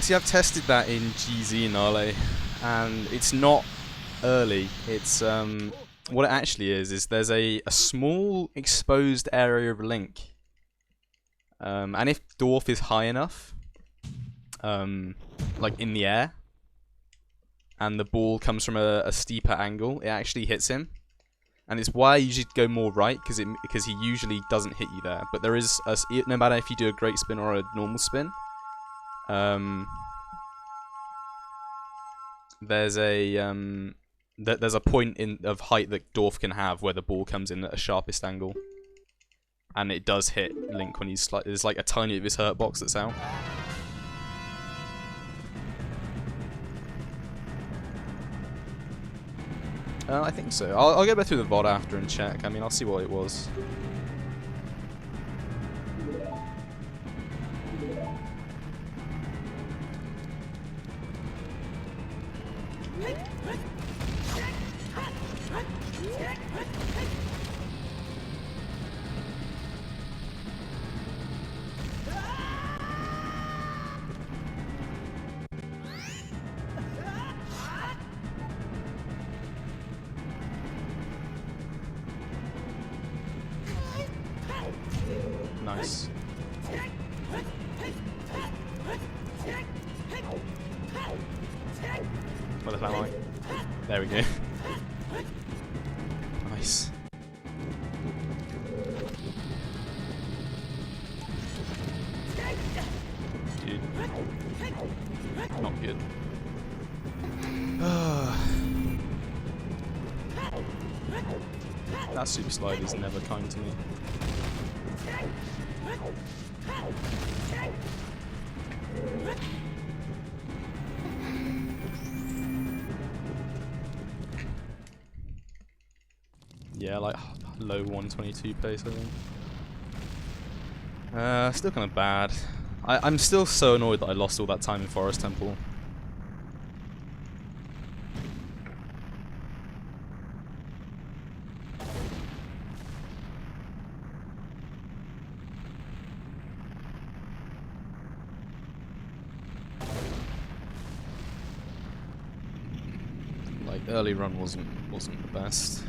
See, I've tested that in GZ Gnarly, and it's not early. It's what it actually is there's a small exposed area of Link, and if Dwarf is high enough, like in the air, and the ball comes from a steeper angle, it actually hits him. And it's why I usually go more right, because he usually doesn't hit you there. But there is no matter if you do a great spin or a normal spin, there's a point of height that Dwarf can have where the ball comes in at a sharpest angle, and it does hit Link when he's there's like a tiny bit of his hurt box that's out. I think so. I'll go back through the VOD after and check. I mean, I'll see what it was. Nice. Where the hell am I? There we go. Nice. Dude. Not good. That super slide is never kind to me. Yeah, like low 122 pace, I think. Still kind of bad. I'm still so annoyed that I lost all that time in Forest Temple. Like early run wasn't the best.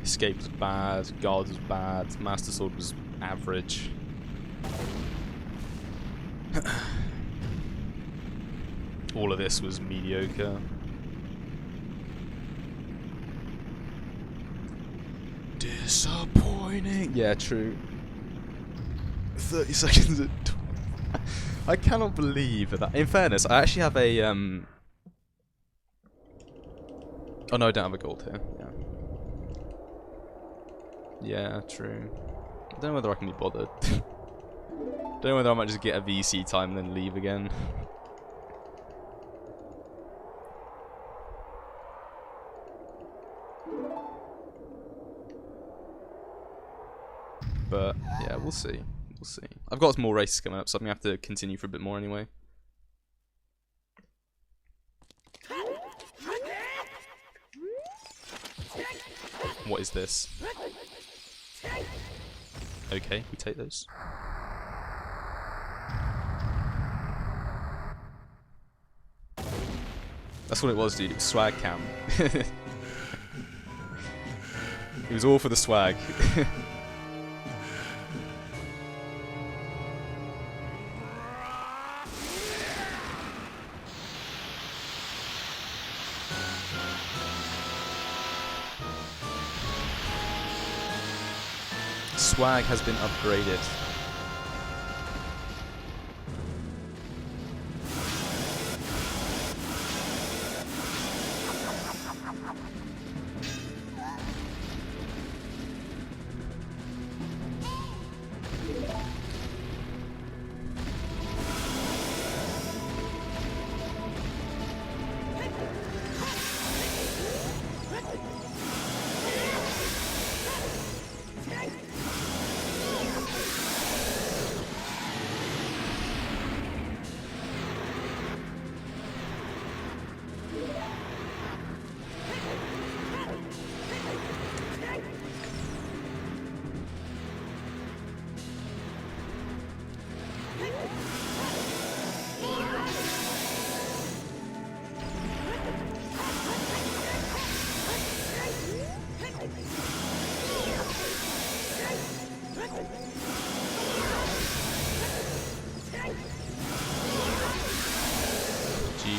Escape was bad, guard was bad, Master Sword was average. All of this was mediocre. Disappointing. Yeah, true. 30 seconds at I cannot believe that. In fairness, I actually have a oh no, I don't have a gold here. Yeah. Yeah, true. I don't know whether I can be bothered. Don't know whether I might just get a VC time and then leave again. But yeah, we'll see. We'll see. I've got some more races coming up, so I'm gonna have to continue for a bit more anyway. What is this? Okay, we take those. That's what it was, dude. It was swag cam. It was all for the swag. Swag has been upgraded.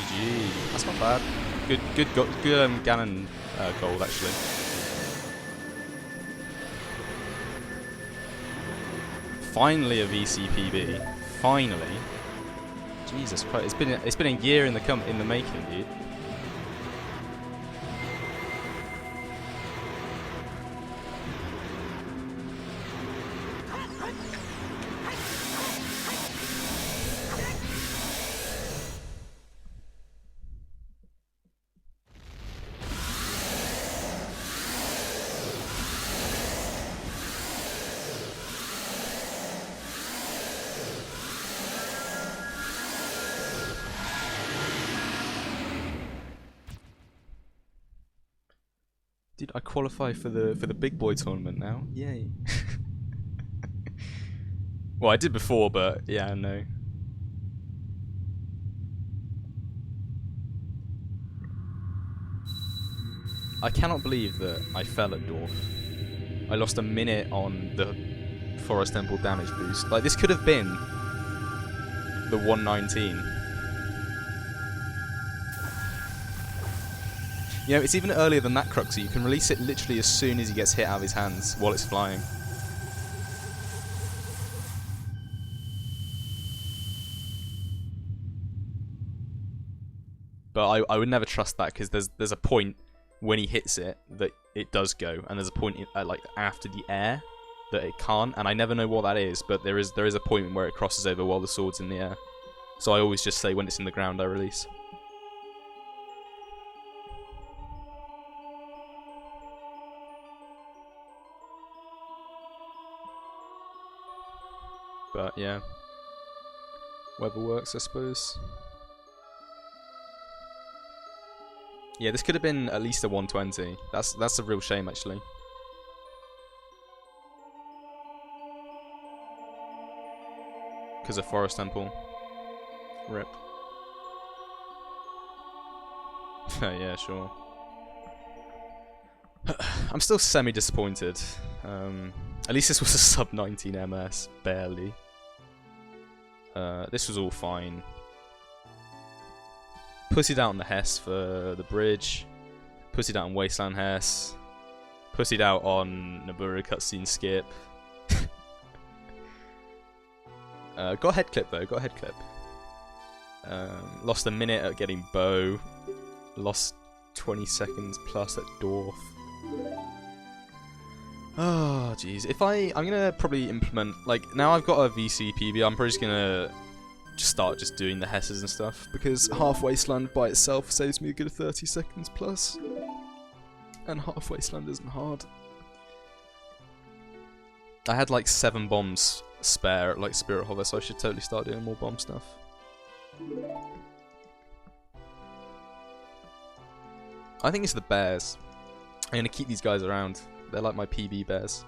GG. That's not bad. Good Ganon gold actually. Finally a VCPB. Finally. Jesus Christ! It's been a year in the making, dude. Dude, I qualify for the big boy tournament now. Yay. Well, I did before, but yeah, no. I cannot believe that I fell at Dwarf. I lost a minute on the Forest Temple damage boost. Like, this could have been the 119. You know, it's even earlier than that, Crux, so you can release it literally as soon as he gets hit out of his hands while it's flying. But I would never trust that, because there's a point when he hits it that it does go, and there's a point like after the air that it can't, and I never know what that is, but there is a point where it crosses over while the sword's in the air. So I always just say when it's in the ground I release. But yeah, whatever works, I suppose. Yeah, this could have been at least a 120. That's a real shame, actually. Because of Forest Temple. Rip. Yeah, sure. I'm still semi-disappointed. At least this was a sub 19 MS, barely. This was all fine. Pussied out on the Hess for the bridge. Pussied out on Wasteland Hess. Pussied out on Naburu cutscene skip. Got a head clip though, got a head clip. Lost a minute at getting bow. Lost 20 seconds plus at Dwarf. Oh jeez, I'm gonna probably implement, like, now I've got a VC PB, I'm probably just gonna start doing the Hesses and stuff, because half Wasteland by itself saves me a good 30 seconds plus, and half Wasteland isn't hard. I had like 7 bombs spare at like Spirit Hover, so I should totally start doing more bomb stuff. I think it's the bears. I'm gonna keep these guys around. They're like my PB bears.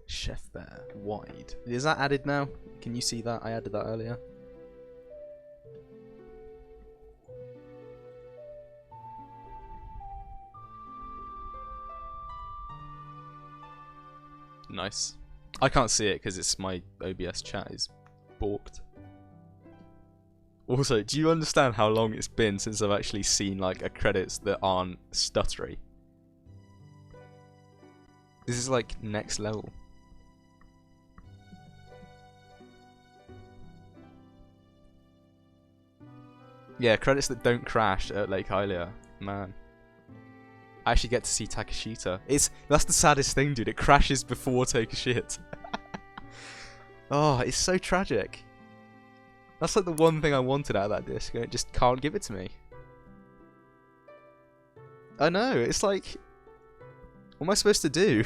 Chef Bear, wide. Is that added now? Can you see that? I added that earlier. Nice. I can't see it because it's my OBS chat is balked. Also, do you understand how long it's been since I've actually seen like a credits that aren't stuttery? This is like next level. Yeah, credits that don't crash at Lake Hylia. Man. I actually get to see Takashita. That's the saddest thing, dude. It crashes before take a shit. Oh, it's so tragic. That's like the one thing I wanted out of that disc, and it just can't give it to me. I know, it's like... What am I supposed to do?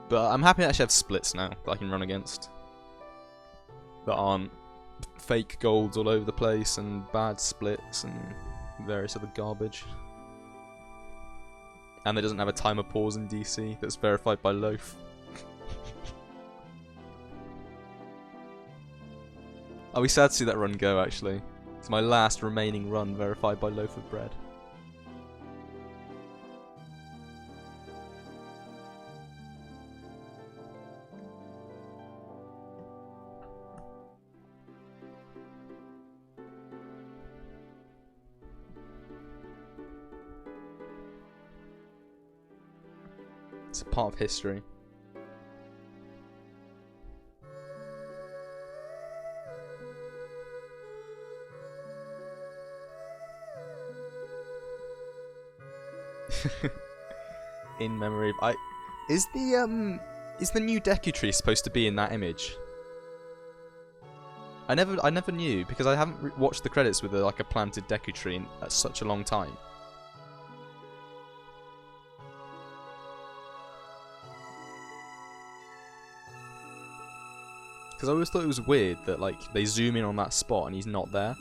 But I'm happy I actually have splits now that I can run against. That aren't fake golds all over the place and bad splits and various other garbage. And it doesn't have a timer pause in DC that's verified by Loaf. I'll be sad to see that run go, actually. It's my last remaining run verified by Loaf of Bread. It's a part of history. In memory of is the new Deku tree supposed to be in that image? I never knew because I haven't watched the credits with like a planted Deku tree in such a long time. Because I always thought it was weird that like they zoom in on that spot and he's not there.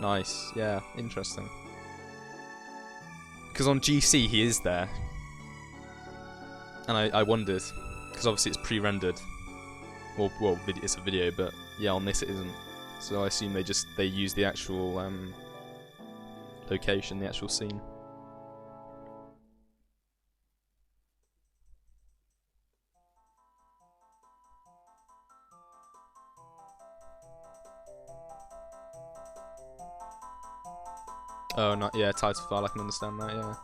Nice, yeah, interesting. Because on GC he is there. And I wondered, because obviously it's pre-rendered. Well, it's a video, but yeah, on this it isn't. So I assume they use the actual location, the actual scene. Oh, not yeah, title file. I can understand that. Yeah.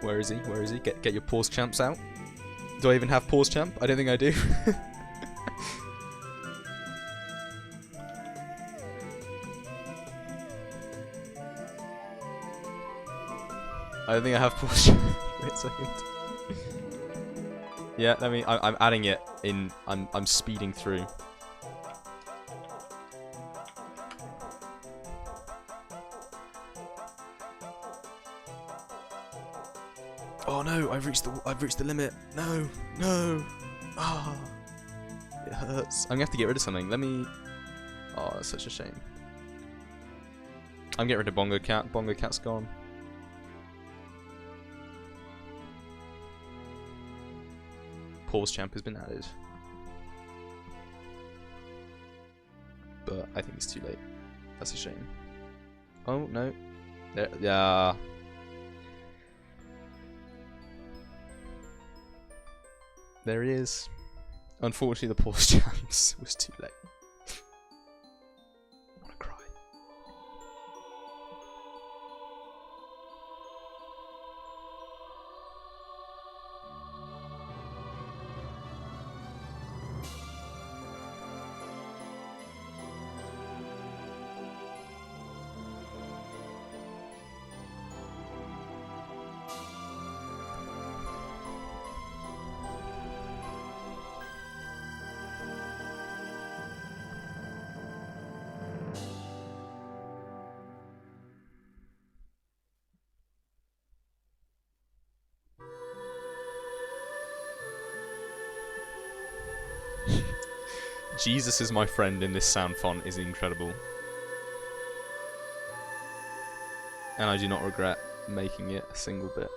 Where is he? Where is he? Get your pause champs out. Do I even have pause champ? I don't think I do. I don't think I have pause champ. Wait a second. Yeah, I'm adding it in. I'm speeding through. Oh no, I've reached the limit. No. Ah. It hurts. I'm gonna have to get rid of something. Oh, that's such a shame. I'm getting rid of Bongo Cat. Bongo Cat's gone. Pause champ has been added. But I think it's too late. That's a shame. Oh no. There, yeah. There he is. Unfortunately, the pause champs was too late. I wanna cry. Jesus is my friend in this sound font is incredible. And I do not regret making it a single bit.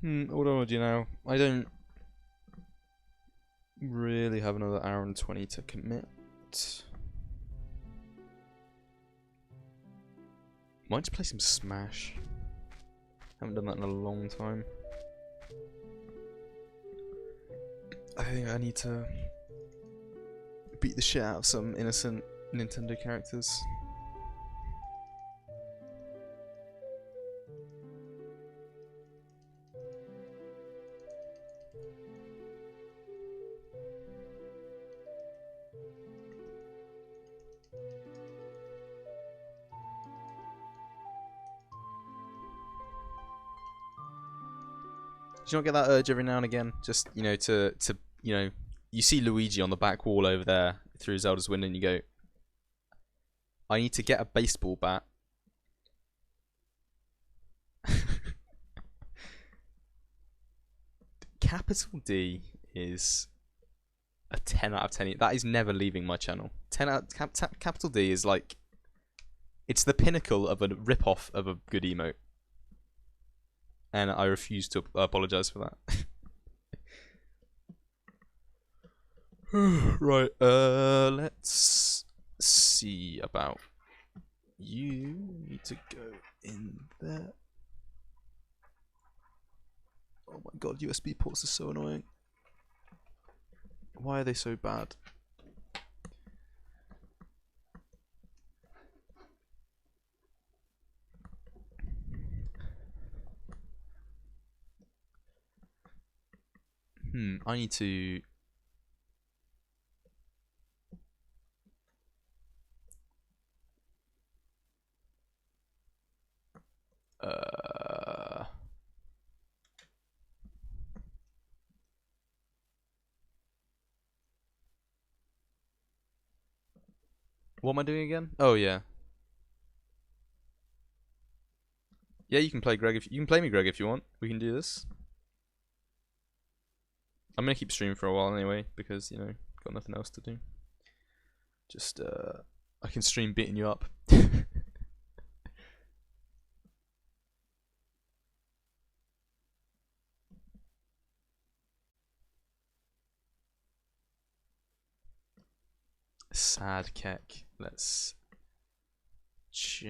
What do I do now? I don't really have another hour and 20 to commit. Might just play some Smash. Haven't done that in a long time. I think I need to beat the shit out of some innocent Nintendo characters. Do you not get that urge every now and again? Just, you know, to you know, you see Luigi on the back wall over there through Zelda's window and you go, I need to get a baseball bat. Capital D is a 10 out of 10. That is never leaving my channel. 10 out Capital D is like, it's the pinnacle of a rip-off of a good emote. And I refuse to apologize for that. Right, let's see about you. Need to go in there. Oh my god, USB ports are so annoying. Why are they so bad? I need to... What am I doing again? Oh yeah. Yeah, you can play Greg if you can play me, Greg, if you want. We can do this. I'm gonna keep streaming for a while anyway because, you know, got nothing else to do. Just I can stream beating you up. Sad keck. Let's